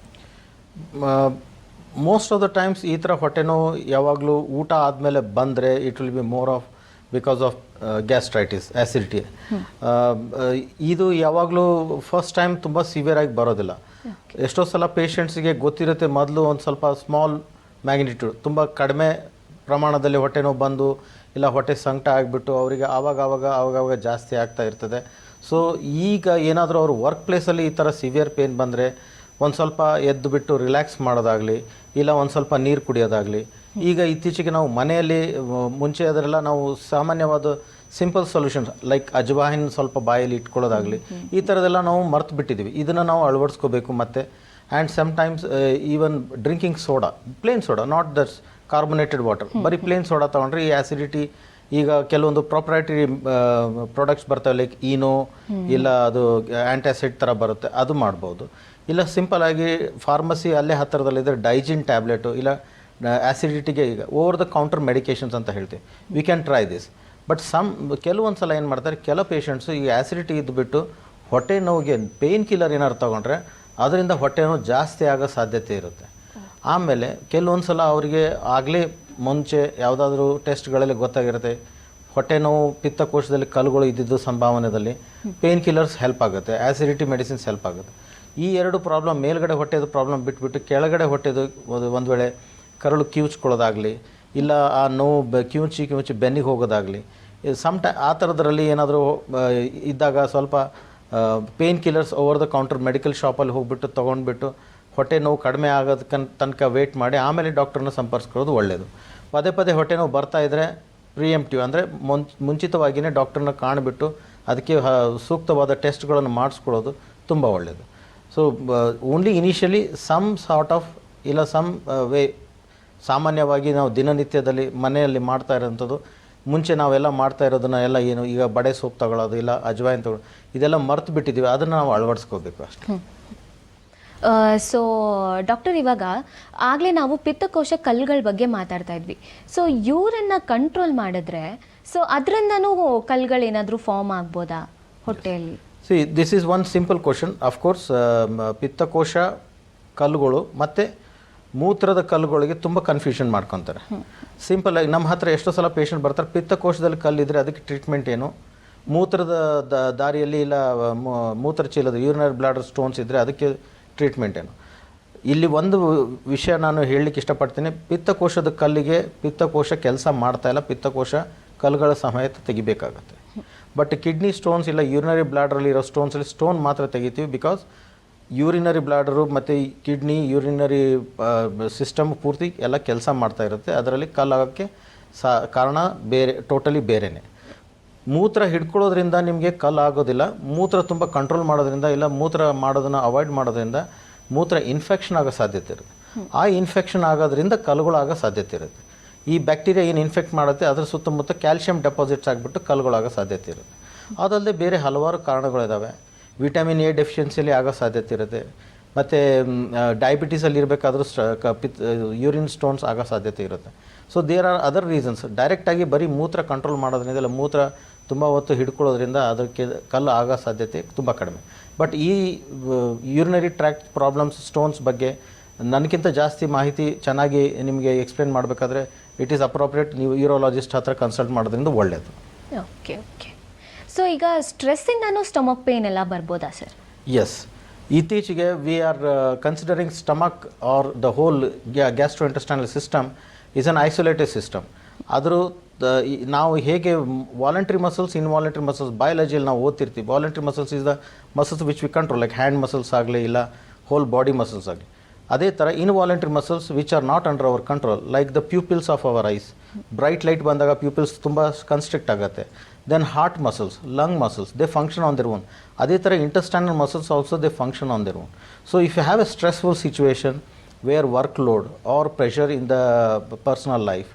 ಮೋಸ್ಟ್ ಆಫ್ ದ ಟೈಮ್ಸ್ ಈ ಥರ ಹೊಟ್ಟೆ ನೋವು ಯಾವಾಗಲೂ ಊಟ ಆದಮೇಲೆ ಬಂದರೆ it will be more of because of gastritis, acidity. ಇದು ಯಾವಾಗಲೂ ಫಸ್ಟ್ ಟೈಮ್ ತುಂಬ ಸಿವಿಯರ್ ಆಗಿ ಬರೋದಿಲ್ಲ. ಎಷ್ಟೋ ಸಲ ಪೇಷಂಟ್ಸಿಗೆ ಗೊತ್ತಿರುತ್ತೆ ಮೊದಲು ಒಂದು ಸ್ವಲ್ಪ ಸ್ಮಾಲ್ ಮ್ಯಾಗ್ನಿಟ್ಯೂಡ್, ತುಂಬ ಕಡಿಮೆ ಪ್ರಮಾಣದಲ್ಲಿ ಹೊಟ್ಟೆ ನೋವು ಬಂದು ಇಲ್ಲ ಹೊಟ್ಟೆ ಸಂಕಟ ಆಗಿಬಿಟ್ಟು ಅವರಿಗೆ ಆವಾಗವಾಗ ಜಾಸ್ತಿ ಆಗ್ತಾ ಇರ್ತದೆ. ಸೊ ಈಗ ಏನಾದರೂ ಅವರು ವರ್ಕ್ ಪ್ಲೇಸಲ್ಲಿ ಈ ಥರ ಸಿವಿಯರ್ ಪೇನ್ ಬಂದರೆ ಒಂದು ಸ್ವಲ್ಪ ಎದ್ದು ಬಿಟ್ಟು ರಿಲ್ಯಾಕ್ಸ್ ಮಾಡೋದಾಗಲಿ, ಇಲ್ಲ ಒಂದು ಸ್ವಲ್ಪ ನೀರು ಕುಡಿಯೋದಾಗಲಿ. ಈಗ ಇತ್ತೀಚೆಗೆ ನಾವು ಮನೆಯಲ್ಲಿ ಮುಂಚೆ ಅದರೆಲ್ಲ ನಾವು ಸಾಮಾನ್ಯವಾದ ಸಿಂಪಲ್ ಸೊಲ್ಯೂಷನ್ಸ್ ಲೈಕ್ ಅಜ್ವಾಹಿನ್ ಸ್ವಲ್ಪ ಬಾಯಲ್ಲಿ ಇಟ್ಕೊಳ್ಳೋದಾಗಲಿ, ಈ ಥರದ್ದೆಲ್ಲ ನಾವು ಮರ್ತು ಬಿಟ್ಟಿದ್ದೀವಿ. ಇದನ್ನು ನಾವು ಅಳವಡಿಸ್ಕೋಬೇಕು. ಮತ್ತು and sometimes even drinking soda, plain soda, not that's carbonated water, ಬರೀ ಪ್ಲೇನ್ ಸೋಡಾ ತೊಗೊಂಡ್ರೆ ಈ ಆ್ಯಸಿಡಿಟಿ, ಈಗ ಕೆಲವೊಂದು ಪ್ರೊಪ್ರೈಟರಿ ಪ್ರಾಡಕ್ಟ್ಸ್ ಬರ್ತವೆ ಲೈಕ್ ಈನೋ, ಇಲ್ಲ ಅದು ಆ್ಯಂಟಾಸಿಡ್ ಥರ ಬರುತ್ತೆ, ಅದು ಮಾಡ್ಬೋದು. ಇಲ್ಲ ಸಿಂಪಲಾಗಿ ಫಾರ್ಮಸಿ ಅಲ್ಲೇ ಹತ್ತಿರದಲ್ಲಿದ್ದರೆ ಡೈಜಿನ್ ಟ್ಯಾಬ್ಲೆಟು, ಇಲ್ಲ ಆ್ಯಸಿಡಿಟಿಗೆ ಈಗ ಓವರ್ ದ ಕೌಂಟರ್ ಮೆಡಿಕೇಷನ್ಸ್ ಅಂತ ಹೇಳ್ತೀವಿ. We can try this. But ಕೆಲವೊಂದು ಸಲ ಏನು ಮಾಡ್ತಾರೆ, ಕೆಲವು ಪೇಷಂಟ್ಸು ಈ ಆ್ಯಸಿಡಿಟಿ ಇದ್ದುಬಿಟ್ಟು ಹೊಟ್ಟೆ ನೋವಿಗೆ ಪೇಯ್ನ್ ಕಿಲ್ಲರ್ ಏನಾದ್ರು ತೊಗೊಂಡ್ರೆ ಅದರಿಂದ ಹೊಟ್ಟೆ ನೋವು ಜಾಸ್ತಿ ಆಗೋ ಸಾಧ್ಯತೆ ಇರುತ್ತೆ. ಆಮೇಲೆ ಕೆಲವೊಂದು ಸಲ ಅವರಿಗೆ ಆಗಲೇ ಮುಂಚೆ ಯಾವುದಾದ್ರೂ ಟೆಸ್ಟ್ಗಳಲ್ಲಿ ಗೊತ್ತಾಗಿರುತ್ತೆ ಹೊಟ್ಟೆ ನೋವು ಪಿತ್ತಕೋಶದಲ್ಲಿ ಕಲ್ಲುಗಳು ಇದ್ದಿದ್ದು ಸಂಭಾವನೆಯಲ್ಲಿ ಪೇಯ್ನ್ ಕಿಲ್ಲರ್ಸ್ ಹೆಲ್ಪ್ ಆಗುತ್ತೆ, ಆ್ಯಸಿಡಿಟಿ ಮೆಡಿಸಿನ್ಸ್ ಹೆಲ್ಪ್ ಆಗುತ್ತೆ. ಈ ಎರಡು ಪ್ರಾಬ್ಲಮ್, ಮೇಲ್ಗಡೆ ಹೊಟ್ಟೆದು ಪ್ರಾಬ್ಲಮ್ ಬಿಟ್ಬಿಟ್ಟು ಕೆಳಗಡೆ ಹೊಟ್ಟೆದು ಒಂದು ವೇಳೆ ಕರಳು ಕಿವುಚ್ಕೊಳ್ಳೋದಾಗಲಿ, ಇಲ್ಲ ಆ ನೋವು ಕಿವುಚಿ ಬೆನ್ನಿಗೆ ಹೋಗೋದಾಗಲಿ, ಆ ಥರದ್ರಲ್ಲಿ ಏನಾದರೂ ಇದ್ದಾಗ ಸ್ವಲ್ಪ pain killers over the counter medical ಶಾಪಲ್ಲಿ ಹೋಗ್ಬಿಟ್ಟು ತೊಗೊಂಡ್ಬಿಟ್ಟು ಹೊಟ್ಟೆ ನೋವು ಕಡಿಮೆ ಆಗೋದಕ್ಕೆ ತನಕ ವೆಯ್ಟ್ ಮಾಡಿ ಆಮೇಲೆ ಡಾಕ್ಟ್ರನ್ನ ಸಂಪರ್ಸ್ಕೊಳ್ಳೋದು ಒಳ್ಳೆಯದು. ಪದೇ ಹೊಟ್ಟೆ ನೋವು ಬರ್ತಾಯಿದ್ರೆ ಪ್ರಿಯೆಂಪ್ಟಿವ್ ಅಂದರೆ ಮುಂಚಿತವಾಗಿಯೇ ಡಾಕ್ಟ್ರನ್ನ ಕಾಣಿಬಿಟ್ಟು ಅದಕ್ಕೆ ಸೂಕ್ತವಾದ ಟೆಸ್ಟ್ಗಳನ್ನು ಮಾಡಿಸ್ಕೊಳ್ಳೋದು ತುಂಬ ಒಳ್ಳೆಯದು. So only initially some sort of ಇಲ್ಲ ಸಮ್ ವೇ, ಸಾಮಾನ್ಯವಾಗಿ ನಾವು ದಿನನಿತ್ಯದಲ್ಲಿ ಮನೆಯಲ್ಲಿ ಮಾಡ್ತಾ ಇರೋಂಥದ್ದು, ಮುಂಚೆ ನಾವೆಲ್ಲ ಮಾಡ್ತಾ ಇರೋದನ್ನ ಎಲ್ಲ ಏನು ಈಗ ಬಡೆ ಸೋಪ್ ತಗೊಳ್ಳೋದು, ಇಲ್ಲ ಅಜ್ವಾಯಿನ್ ತಗೊಳ್ಳೋದು, ಇದೆಲ್ಲ ಮರ್ತು ಬಿಟ್ಟಿದ್ದೀವಿ. ಅದನ್ನು ನಾವು ಅಳವಡಿಸ್ಕೋಬೇಕು ಅಷ್ಟೇ. ಸೊ ಡಾಕ್ಟರ್, ಇವಾಗ ಆಗಲೇ ನಾವು ಪಿತ್ತಕೋಶ ಕಲ್ಲುಗಳ ಬಗ್ಗೆ ಮಾತಾಡ್ತಾ ಇದ್ವಿ. ಸೊ ಯೂರನ್ನ ಕಂಟ್ರೋಲ್ ಮಾಡಿದ್ರೆ ಸೊ ಅದರಿಂದನೂ ಕಲ್ಲುಗಳೇನಾದರೂ ಫಾರ್ಮ್ ಆಗ್ಬೋದಾ ಹೊಟ್ಟೆಯಲ್ಲಿ? See, this is one simple question. Of course ಪಿತ್ತಕೋಶ ಕಲ್ಲುಗಳು ಮತ್ತು ಮೂತ್ರದ ಕಲ್ಲುಗಳಿಗೆ ತುಂಬ ಕನ್ಫ್ಯೂಷನ್ ಮಾಡ್ಕೊತಾರೆ. ಸಿಂಪಲಾಗಿ ನಮ್ಮ ಹತ್ರ ಎಷ್ಟೋ ಸಲ ಪೇಷಂಟ್ ಬರ್ತಾರೆ, ಪಿತ್ತಕೋಶದಲ್ಲಿ ಕಲ್ಲಿದ್ದರೆ ಅದಕ್ಕೆ ಟ್ರೀಟ್ಮೆಂಟ್ ಏನು, ಮೂತ್ರದ ದಾರಿಯಲ್ಲಿ ಇಲ್ಲ ಮೂತ್ರ ಚೀಲದ ಯೂರಿನರಿ ಬ್ಲಾಡರ್ ಸ್ಟೋನ್ಸ್ ಇದ್ದರೆ ಅದಕ್ಕೆ ಟ್ರೀಟ್ಮೆಂಟ್ ಏನು. ಇಲ್ಲಿ ಒಂದು ವಿಷಯ ನಾನು ಹೇಳಲಿಕ್ಕೆ ಇಷ್ಟಪಡ್ತೀನಿ. ಪಿತ್ತಕೋಶದ ಕಲ್ಲಿಗೆ ಪಿತ್ತಕೋಶ ಕೆಲಸ ಮಾಡ್ತಾಯಿಲ್ಲ, ಪಿತ್ತಕೋಶ ಕಲ್ಲುಗಳ ಸಮೇತ ತೆಗಿಬೇಕಾಗತ್ತೆ. ಬಟ್ ಕಿಡ್ನಿ ಸ್ಟೋನ್ಸ್ ಇಲ್ಲ ಯೂರಿನರಿ ಬ್ಲಾಡರಲ್ಲಿ ಇರೋ ಸ್ಟೋನ್ಸಲ್ಲಿ ಸ್ಟೋನ್ ಮಾತ್ರ ತೆಗಿತೀವಿ. ಬಿಕಾಸ್ ಯೂರಿನರಿ ಬ್ಲಾಡರು ಮತ್ತು ಕಿಡ್ನಿ ಯೂರಿನರಿ ಸಿಸ್ಟಮ್ ಪೂರ್ತಿ ಎಲ್ಲ ಕೆಲಸ ಮಾಡ್ತಾ ಇರುತ್ತೆ. ಅದರಲ್ಲಿ ಕಲ್ಲಾಗೋಕ್ಕೆ ಕಾರಣ ಟೋಟಲಿ ಬೇರೆಯೇ. ಮೂತ್ರ ಹಿಡ್ಕೊಳ್ಳೋದ್ರಿಂದ ನಿಮಗೆ ಕಲ್ಲು ಆಗೋದಿಲ್ಲ. ಮೂತ್ರ ತುಂಬ ಕಂಟ್ರೋಲ್ ಮಾಡೋದ್ರಿಂದ ಇಲ್ಲ ಮೂತ್ರ ಮಾಡೋದನ್ನು ಅವಾಯ್ಡ್ ಮಾಡೋದ್ರಿಂದ ಮೂತ್ರ ಇನ್ಫೆಕ್ಷನ್ ಆಗೋ ಸಾಧ್ಯತೆ ಇರುತ್ತೆ. ಆ ಇನ್ಫೆಕ್ಷನ್ ಆಗೋದ್ರಿಂದ ಕಲ್ಲುಗಳಾಗೋ ಸಾಧ್ಯತೆ ಇರುತ್ತೆ. ಈ ಬ್ಯಾಕ್ಟೀರಿಯಾ ಏನು ಇನ್ಫೆಕ್ಟ್ ಮಾಡುತ್ತೆ ಅದರ ಸುತ್ತಮುತ್ತ ಕ್ಯಾಲ್ಶಿಯಂ ಡೆಪಾಸಿಟ್ಸ್ ಆಗಿಬಿಟ್ಟು ಕಲ್ಲುಗಳಾಗೋ ಸಾಧ್ಯತೆ ಇರುತ್ತೆ. ಅದಲ್ಲದೆ ಬೇರೆ ಹಲವಾರು ಕಾರಣಗಳಿದ್ದಾವೆ. ವಿಟಮಿನ್ ಎ ಡೆಫಿಷಿಯನ್ಸಿಯಲ್ಲಿ ಆಗೋ ಸಾಧ್ಯತೆ ಇರುತ್ತೆ. ಮತ್ತು ಡಯಾಬಿಟೀಸಲ್ಲಿ ಇರಬೇಕಾದ್ರೂ ಯೂರಿನ್ ಸ್ಟೋನ್ಸ್ ಆಗೋ ಸಾಧ್ಯತೆ ಇರುತ್ತೆ. So there are other reasons. ಡೈರೆಕ್ಟಾಗಿ ಬರೀ ಮೂತ್ರ ಕಂಟ್ರೋಲ್ ಮಾಡೋದ್ರಿಂದ ಇಲ್ಲ ಮೂತ್ರ ತುಂಬ ಹೊತ್ತು ಹಿಡ್ಕೊಳ್ಳೋದ್ರಿಂದ ಅದಕ್ಕೆ ಕಲ್ಲು ಆಗೋ ಸಾಧ್ಯತೆ ತುಂಬ ಕಡಿಮೆ. ಬಟ್ ಈ ಯೂರಿನರಿ ಟ್ರ್ಯಾಕ್ಟ್ ಪ್ರಾಬ್ಲಮ್ಸ್ ಸ್ಟೋನ್ಸ್ ಬಗ್ಗೆ ನನಗಿಂತ ಜಾಸ್ತಿ ಮಾಹಿತಿ ಚೆನ್ನಾಗಿ ನಿಮಗೆ ಎಕ್ಸ್ಪ್ಲೇನ್ ಮಾಡಬೇಕಾದ್ರೆ ಇಟ್ ಈಸ್ ಅಪ್ರೋಪ್ರಿಯೇಟ್ ನೀವು ಯೂರೋಲಾಜಿಸ್ಟ್ ಹತ್ರ ಕನ್ಸಲ್ಟ್ ಮಾಡೋದ್ರಿಂದ ಒಳ್ಳೆಯದು. ಓಕೆ. ಸೊ ಈಗ ಸ್ಟ್ರೆಸ್ಸಿಂದನೂ ಸ್ಟಮಕ್ ಪೇನ್ ಎಲ್ಲ ಬರ್ಬೋದಾ ಸರ್? ಎಸ್, ಇತ್ತೀಚೆಗೆ we are considering stomach or the whole gastrointestinal system is an isolated system. ಆದರೂ ನಾವು ಹೇಗೆ ವಾಲಂಟ್ರಿ ಮಸಲ್ಸ್ ಇನ್ವಾಲಂಟ್ರಿ ಮಸಲ್ಸ್ ಬಯಾಲಜಿಯಲ್ಲಿ ನಾವು ಓದ್ತಿರ್ತೀವಿ. Voluntary muscles is the muscles which we control, like hand muscles ಆಗಲಿ ಇಲ್ಲ ಹೋಲ್ ಬಾಡಿ ಮಸಲ್ಸ್ ಆಗಲಿ. ಅದೇ ಥರ involuntary muscles which are not under our control, like the pupils of our eyes. Bright light ಬಂದಾಗ pupils ತುಂಬ constrict ಆಗುತ್ತೆ. Then heart muscles, lung muscles, they function on their own. ಅದೇ ಥರ intestinal muscles also they function on their own. So if you have a stressful situation where workload or pressure in the personal life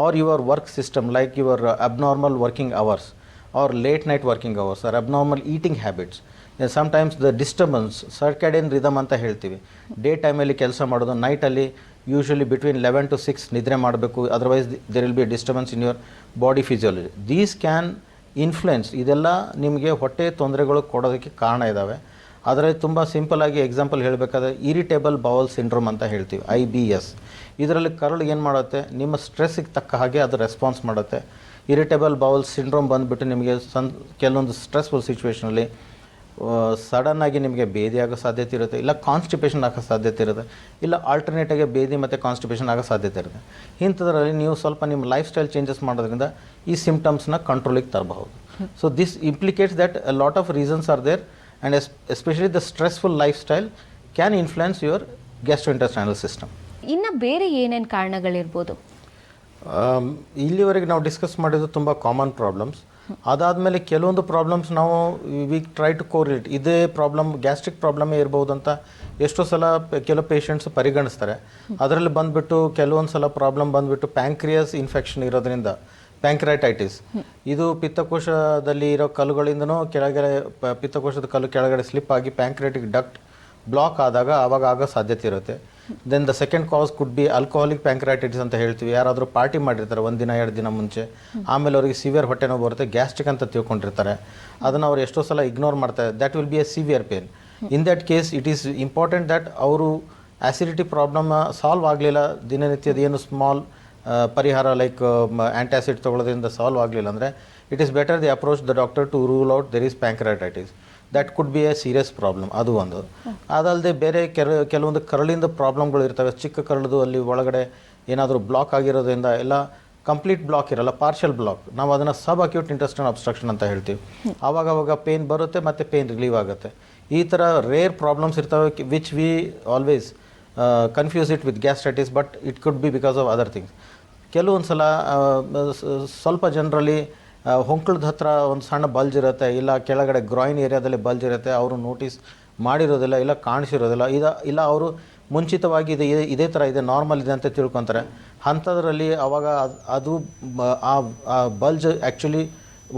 or your work system, like your abnormal working hours or late night working hours or abnormal eating habits, and sometimes the disturbance, circadian rhythm anta ಹೇಳ್ತೀವಿ. Day ಟೈಮಲ್ಲಿ ಕೆಲಸ ಮಾಡೋದು, ನೈಟಲ್ಲಿ usually between 11 to 6 ನಿದ್ರೆ ಮಾಡಬೇಕು, otherwise there will be disturbance in your body physiology. These can influence, ಇದೆಲ್ಲ ನಿಮಗೆ ಹೊಟ್ಟೆ ತೊಂದರೆಗಳು ಕೊಡೋದಕ್ಕೆ ಕಾರಣ ಇದ್ದಾವೆ. ಅದರಲ್ಲಿ ತುಂಬ ಸಿಂಪಲಾಗಿ ಎಕ್ಸಾಂಪಲ್ ಹೇಳಬೇಕಾದ್ರೆ ಇರಿಟೇಬಲ್ ಬೌಲ್ ಸಿಂಡ್ರೋಮ್ ಅಂತ ಹೇಳ್ತೀವಿ, IBS. ಇದರಲ್ಲಿ ಕರಳು ಏನು ಮಾಡುತ್ತೆ, ನಿಮ್ಮ ಸ್ಟ್ರೆಸ್ಸಿಗೆ ತಕ್ಕ ಹಾಗೆ ಅದು ರೆಸ್ಪಾನ್ಸ್ ಮಾಡುತ್ತೆ. ಇರಿಟೇಬಲ್ ಬೌಲ್ ಸಿಂಡ್ರೋಮ್ ಬಂದುಬಿಟ್ಟು ನಿಮಗೆ ಕೆಲವೊಂದು ಸ್ಟ್ರೆಸ್ಫುಲ್ ಸಿಚುವೇಷನಲ್ಲಿ ಸಡನ್ನಾಗಿ ನಿಮಗೆ ಬೇದಿ ಆಗೋ ಸಾಧ್ಯತೆ ಇರುತ್ತೆ, ಇಲ್ಲ ಕಾನ್ಸ್ಟಿಪೇಷನ್ ಆಗೋ ಸಾಧ್ಯತೆ ಇರುತ್ತೆ, ಇಲ್ಲ ಆಲ್ಟರ್ನೇಟಾಗಿ ಬೇದಿ ಮತ್ತು ಕಾನ್ಸ್ಟಿಪೇಷನ್ ಆಗೋ ಸಾಧ್ಯತೆ ಇರುತ್ತೆ. ಇಂಥದ್ರಲ್ಲಿ ನೀವು ಸ್ವಲ್ಪ ನಿಮ್ಮ ಲೈಫ್ ಸ್ಟೈಲ್ ಚೇಂಜಸ್ ಮಾಡೋದ್ರಿಂದ ಈ ಸಿಂಪ್ಟಮ್ಸ್ನ ಕಂಟ್ರೋಲಿಗೆ ತರಬಹುದು. So this implicates that a lot of reasons are there, and especially the stressful lifestyle can influence your gastrointestinal system. ಇನ್ನು ಬೇರೆ ಏನೇನು ಕಾರಣಗಳಿರ್ಬೋದು? ಇಲ್ಲಿವರೆಗೆ ನಾವು ಡಿಸ್ಕಸ್ ಮಾಡಿದ್ದು ತುಂಬ ಕಾಮನ್ ಪ್ರಾಬ್ಲಮ್ಸ್. ಅದಾದಮೇಲೆ ಕೆಲವೊಂದು ಪ್ರಾಬ್ಲಮ್ಸ್ ನಾವು ವಿ ಟ್ರೈ ಟು ಕೋರಿಲೇಟ್, ಇದೇ ಪ್ರಾಬ್ಲಮ್ ಗ್ಯಾಸ್ಟ್ರಿಕ್ ಪ್ರಾಬ್ಲಮೇ ಇರ್ಬೋದು ಅಂತ ಎಷ್ಟೋ ಸಲ ಕೆಲವು ಪೇಷಂಟ್ಸ್ ಪರಿಗಣಿಸ್ತಾರೆ. ಅದರಲ್ಲಿ ಬಂದುಬಿಟ್ಟು ಕೆಲವೊಂದು ಸಲ ಪ್ರಾಬ್ಲಮ್ ಬಂದುಬಿಟ್ಟು ಪ್ಯಾಂಕ್ರಿಯಾಸ್ ಇನ್ಫೆಕ್ಷನ್ ಇರೋದ್ರಿಂದ, ಪ್ಯಾಂಕ್ರೈಟೈಟಿಸ್, ಇದು ಪಿತ್ತಕೋಶದಲ್ಲಿ ಇರೋ ಕಲ್ಲುಗಳಿಂದನೂ ಕೆಳಗಡೆ ಪಿತ್ತಕೋಶದ ಕಲ್ಲು ಕೆಳಗಡೆ ಸ್ಲಿಪ್ ಆಗಿ ಪ್ಯಾಂಕ್ರಿಯಾಟಿಕ್ ಡಕ್ಟ್ ಬ್ಲಾಕ್ ಆದಾಗ ಆವಾಗ ಆಗೋ ಸಾಧ್ಯತೆ ಇರುತ್ತೆ. Then the second cause could be alcoholic pancreatitis ಅಂತ ಹೇಳ್ತೀವಿ. ಯಾರಾದರೂ ಪಾರ್ಟಿ ಮಾಡಿರ್ತಾರೆ 1 ದಿನ 2 ದಿನ ಮುಂಚೆ, ಆಮೇಲೆ ಅವರಿಗೆ ಸಿವಿಯರ್ ಹೊಟ್ಟೆ ನೋವು ಬರುತ್ತೆ, ಗ್ಯಾಸ್ಟ್ರಿಕ್ ಅಂತ ತಿಳ್ಕೊಂಡಿರ್ತಾರೆ. ಅದನ್ನು ಅವ್ರು ಎಷ್ಟೋ ಸಲ ಇಗ್ನೋರ್ ಮಾಡ್ತಾರೆ. That will be A severe pain. In that case it is important that ಅವರು ಆ್ಯಸಿಡಿಟಿ ಪ್ರಾಬ್ಲಮ್ ಸಾಲ್ವ್ ಆಗಲಿಲ್ಲ, ದಿನನಿತ್ಯದ ಏನು ಸ್ಮಾಲ್ ಪರಿಹಾರ ಲೈಕ್ ಆ್ಯಂಟಾಸಿಡ್ ತೊಗೊಳ್ಳೋದ್ರಿಂದ ಸಾಲ್ವ್ ಆಗಲಿಲ್ಲ ಅಂದರೆ it is better the approach the doctor to rule out there is pancreatitis. That could be a serious problem, ಅದು ಒಂದು. ಅದಲ್ಲದೆ ಬೇರೆ ಕೆಲವೊಂದು ಕರಳಿಂದ ಪ್ರಾಬ್ಲಮ್ಗಳು ಇರ್ತವೆ. ಚಿಕ್ಕ ಕರಳದು ಅಲ್ಲಿ ಒಳಗಡೆ ಏನಾದರೂ ಬ್ಲಾಕ್ ಆಗಿರೋದ್ರಿಂದ, ಎಲ್ಲ ಕಂಪ್ಲೀಟ್ ಬ್ಲಾಕ್ ಇರಲ್ಲ, ಪಾರ್ಷಿಯಲ್ ಬ್ಲಾಕ್, ನಾವು ಅದನ್ನು ಸಬ್ ಅಕ್ಯೂಟ್ ಇಂಟೆಸ್ಟೈನಲ್ ಅಬ್ಸ್ಟ್ರಕ್ಷನ್ ಅಂತ ಹೇಳ್ತೀವಿ. ಆವಾಗವಾಗ ಪೇನ್ ಬರುತ್ತೆ ಮತ್ತು ಪೇನ್ ರಿಲೀವ್ ಆಗುತ್ತೆ. ಈ ಥರ ರೇರ್ ಪ್ರಾಬ್ಲಮ್ಸ್ ಇರ್ತವೆ which we always confuse it with gastritis, but it could be because of other things. ಕೆಲವೊಂದು ಸಲ ಸ್ವಲ್ಪ ಜನರಲ್ಲಿ ಹೊಂಕಳದ ಹತ್ರ ಒಂದು ಸಣ್ಣ ಬಲ್ಜ್ ಇರುತ್ತೆ, ಇಲ್ಲ ಕೆಳಗಡೆ ಗ್ರಾಯಿನ್ ಏರಿಯಾದಲ್ಲಿ ಬಲ್ಜ್ ಇರುತ್ತೆ, ಅವರು ನೋಟಿಸ್ ಮಾಡಿರೋದಿಲ್ಲ, ಇಲ್ಲ ಕಾಣಿಸಿರೋದಿಲ್ಲ, ಇಲ್ಲ ಅವರು ಮುಂಚಿತವಾಗಿ ಇದೇ ಥರ ಇದೆ, ನಾರ್ಮಲ್ ಇದೆ ಅಂತ ತಿಳ್ಕೊತಾರೆ. ಅಂಥದ್ರಲ್ಲಿ ಆವಾಗ ಅದು ಆ ಬಲ್ಜ್ ಆ್ಯಕ್ಚುಲಿ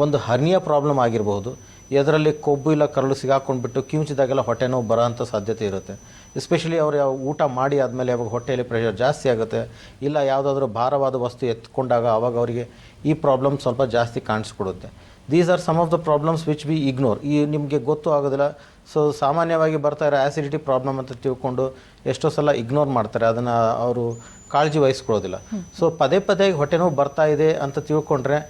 ಒಂದು ಹರ್ನಿಯಾ ಪ್ರಾಬ್ಲಮ್ ಆಗಿರ್ಬೋದು. ಇದರಲ್ಲಿ ಕೊಬ್ಬು ಇಲ್ಲ ಕರಳು ಸಿಗಾಕೊಂಡ್ಬಿಟ್ಟು ಕಿವುಚಿದಾಗೆಲ್ಲ ಹೊಟ್ಟೆ ನೋವು ಬರೋ ಅಂಥ ಸಾಧ್ಯತೆ ಇರುತ್ತೆ. ಎಸ್ಪೆಷಲಿ ಅವರು ಊಟ ಮಾಡಿ ಆದಮೇಲೆ ಅವಾಗ ಹೊಟ್ಟೆಯಲ್ಲಿ ಪ್ರೆಷರ್ ಜಾಸ್ತಿ ಆಗುತ್ತೆ, ಇಲ್ಲ ಯಾವುದಾದ್ರೂ ಭಾರವಾದ ವಸ್ತು ಎತ್ಕೊಂಡಾಗ ಆವಾಗ ಅವರಿಗೆ ಈ ಪ್ರಾಬ್ಲಮ್ ಸ್ವಲ್ಪ ಜಾಸ್ತಿ ಕಾಣಿಸ್ಕೊಡುತ್ತೆ. These are some of the problems which we ignore. ಈ ನಿಮಗೆ ಗೊತ್ತು ಆಗೋದಿಲ್ಲ. ಸೊ ಸಾಮಾನ್ಯವಾಗಿ ಬರ್ತಾ ಇರೋ ಆ್ಯಸಿಡಿಟಿ ಪ್ರಾಬ್ಲಮ್ ಅಂತ ತಿಳ್ಕೊಂಡು ಎಷ್ಟೋ ಸಲ ಇಗ್ನೋರ್ ಮಾಡ್ತಾರೆ, ಅದನ್ನು ಅವರು ಕಾಳಜಿ ವಹಿಸ್ಕೊಳ್ಳೋದಿಲ್ಲ. ಸೊ ಪದೇ ಪದೇ ಹೊಟ್ಟೆ ನೋವು ಬರ್ತಾ ಇದೆ ಅಂತ ತಿಳ್ಕೊಂಡ್ರೆ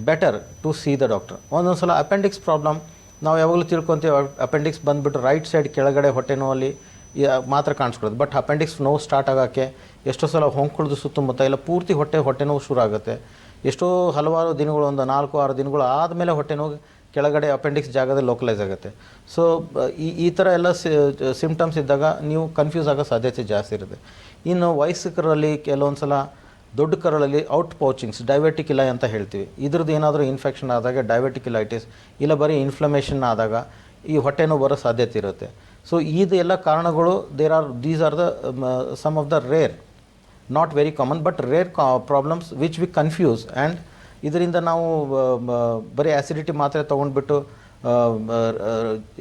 better to see the doctor. ಒಂದೊಂದು ಸಲ ಅಪೆಂಡಿಕ್ಸ್ ಪ್ರಾಬ್ಲಮ್ ನಾವು ಯಾವಾಗಲೂ ತಿಳ್ಕೊತೀವಿ, ಅಪೆಂಡಿಕ್ಸ್ ಬಂದುಬಿಟ್ಟು ರೈಟ್ ಸೈಡ್ ಕೆಳಗಡೆ ಹೊಟ್ಟೆ ನೋವಲ್ಲಿ ಮಾತ್ರ ಕಾಣಿಸ್ಕೊಳ್ಳೋದು. ಬಟ್ ಅಪೆಂಡಿಕ್ಸ್ ನೋವು ಸ್ಟಾರ್ಟ್ ಆಗೋಕ್ಕೆ ಎಷ್ಟೋ ಸಲ ಹೊಂಕುಳಿದು ಸುತ್ತಮುತ್ತ ಇಲ್ಲ ಪೂರ್ತಿ ಹೊಟ್ಟೆ ನೋವು ಶುರು ಆಗುತ್ತೆ. ಎಷ್ಟೋ ಹಲವಾರು ದಿನಗಳು, ಒಂದು 4-6 ದಿನಗಳು ಆದಮೇಲೆ ಹೊಟ್ಟೆ ನೋವು ಕೆಳಗಡೆ ಅಪೆಂಡಿಕ್ಸ್ ಜಾಗದಲ್ಲಿ ಲೋಕಲೈಸ್ ಆಗುತ್ತೆ. ಸೊ ಈ ಥರ ಎಲ್ಲ ಸಿಮ್ಟಮ್ಸ್ ಇದ್ದಾಗ ನೀವು ಕನ್ಫ್ಯೂಸ್ ಆಗೋ ಸಾಧ್ಯತೆ ಜಾಸ್ತಿ ಇರುತ್ತೆ. ಇನ್ನು ವಯಸ್ಕರಲ್ಲಿ ಕೆಲವೊಂದು ಸಲ ದೊಡ್ಡ ಕರಳಲ್ಲಿ ಔಟ್ ಪೌಚಿಂಗ್ಸ್, ಡೈವೆಟಿಕ್ಯುಲೈ ಅಂತ ಹೇಳ್ತೀವಿ. ಇದ್ರದ್ದು ಏನಾದರೂ ಇನ್ಫೆಕ್ಷನ್ ಆದಾಗ ಡೈವೆಟಿಕ್ಯುಲೈಟಿಸ್, ಇಲ್ಲ ಬರೀ ಇನ್ಫ್ಲಮೇಷನ್ ಆದಾಗ ಈ ಹೊಟ್ಟೆ ನೋವು ಬರೋ ಸಾಧ್ಯತೆ ಇರುತ್ತೆ. ಸೊ ಇದು ಎಲ್ಲ ಕಾರಣಗಳು these are the some of the rare, not very common but rare problems which we confuse. And ಇದರಿಂದ ನಾವು ಬರೀ ಆ್ಯಸಿಡಿಟಿ ಮಾತ್ರೆ ತೊಗೊಂಡ್ಬಿಟ್ಟು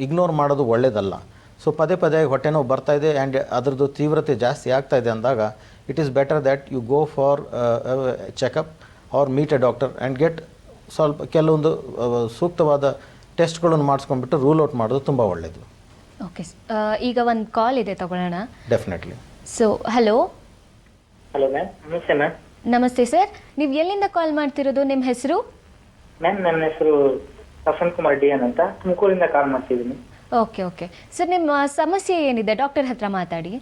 ಇಗ್ನೋರ್ ಮಾಡೋದು ಒಳ್ಳೆಯದಲ್ಲ. ಸೊ ಪದೇ ಪದೇ ಹೊಟ್ಟೆ ನೋವು ಬರ್ತಾಯಿದೆ ಆ್ಯಂಡ್ ಅದರದ್ದು ತೀವ್ರತೆ ಜಾಸ್ತಿ ಆಗ್ತಾಯಿದೆ ಅಂದಾಗ it is better that you go for checkup or meet a doctor and get ಸ್ವಲ್ಪ ಕೆಲವೊಂದು ಸೂಕ್ತವಾದ ಟೆಸ್ಟ್ಗಳನ್ನು ಮಾಡಿಸ್ಕೊಂಡ್ಬಿಟ್ಟು ರೂಲ್ ಔಟ್ ಮಾಡೋದು ತುಂಬ ಒಳ್ಳೆಯದು. ಓಕೆ, ಈಗ ಒಂದು ಕಾಲ್ ಇದೆ, ತಗೊಳ್ಳೋಣ. Definitely. So hello. Hello ma'am, ನಮಸ್ತೆ ಮ್ಯಾಮ್. ನಮಸ್ತೆ ಸರ್, ನೀವು ಎಲ್ಲಿಂದ ಕಾಲ್ ಮಾಡ್ತಿರೋದು? ನಿಮ್ಮ ಹೆಸರು? ಮ್ಯಾಮ್ ನನ್ನ ಹೆಸರು ವಸಂತ್ ಕುಮಾರ್ ಡಿಎನ್ ಅಂತ, ತುಮಕೂರಿಂದ ಕಾಲ್ ಮಾಡ್ತಿದ್ದೀನಿ. ಓಕೆ ಓಕೆ ಸರ್, ನಿಮ್ಮ ಸಮಸ್ಯೆ ಏನಿದೆ ಡಾಕ್ಟರ್ ಹತ್ರ ಮಾತಾಡಿ.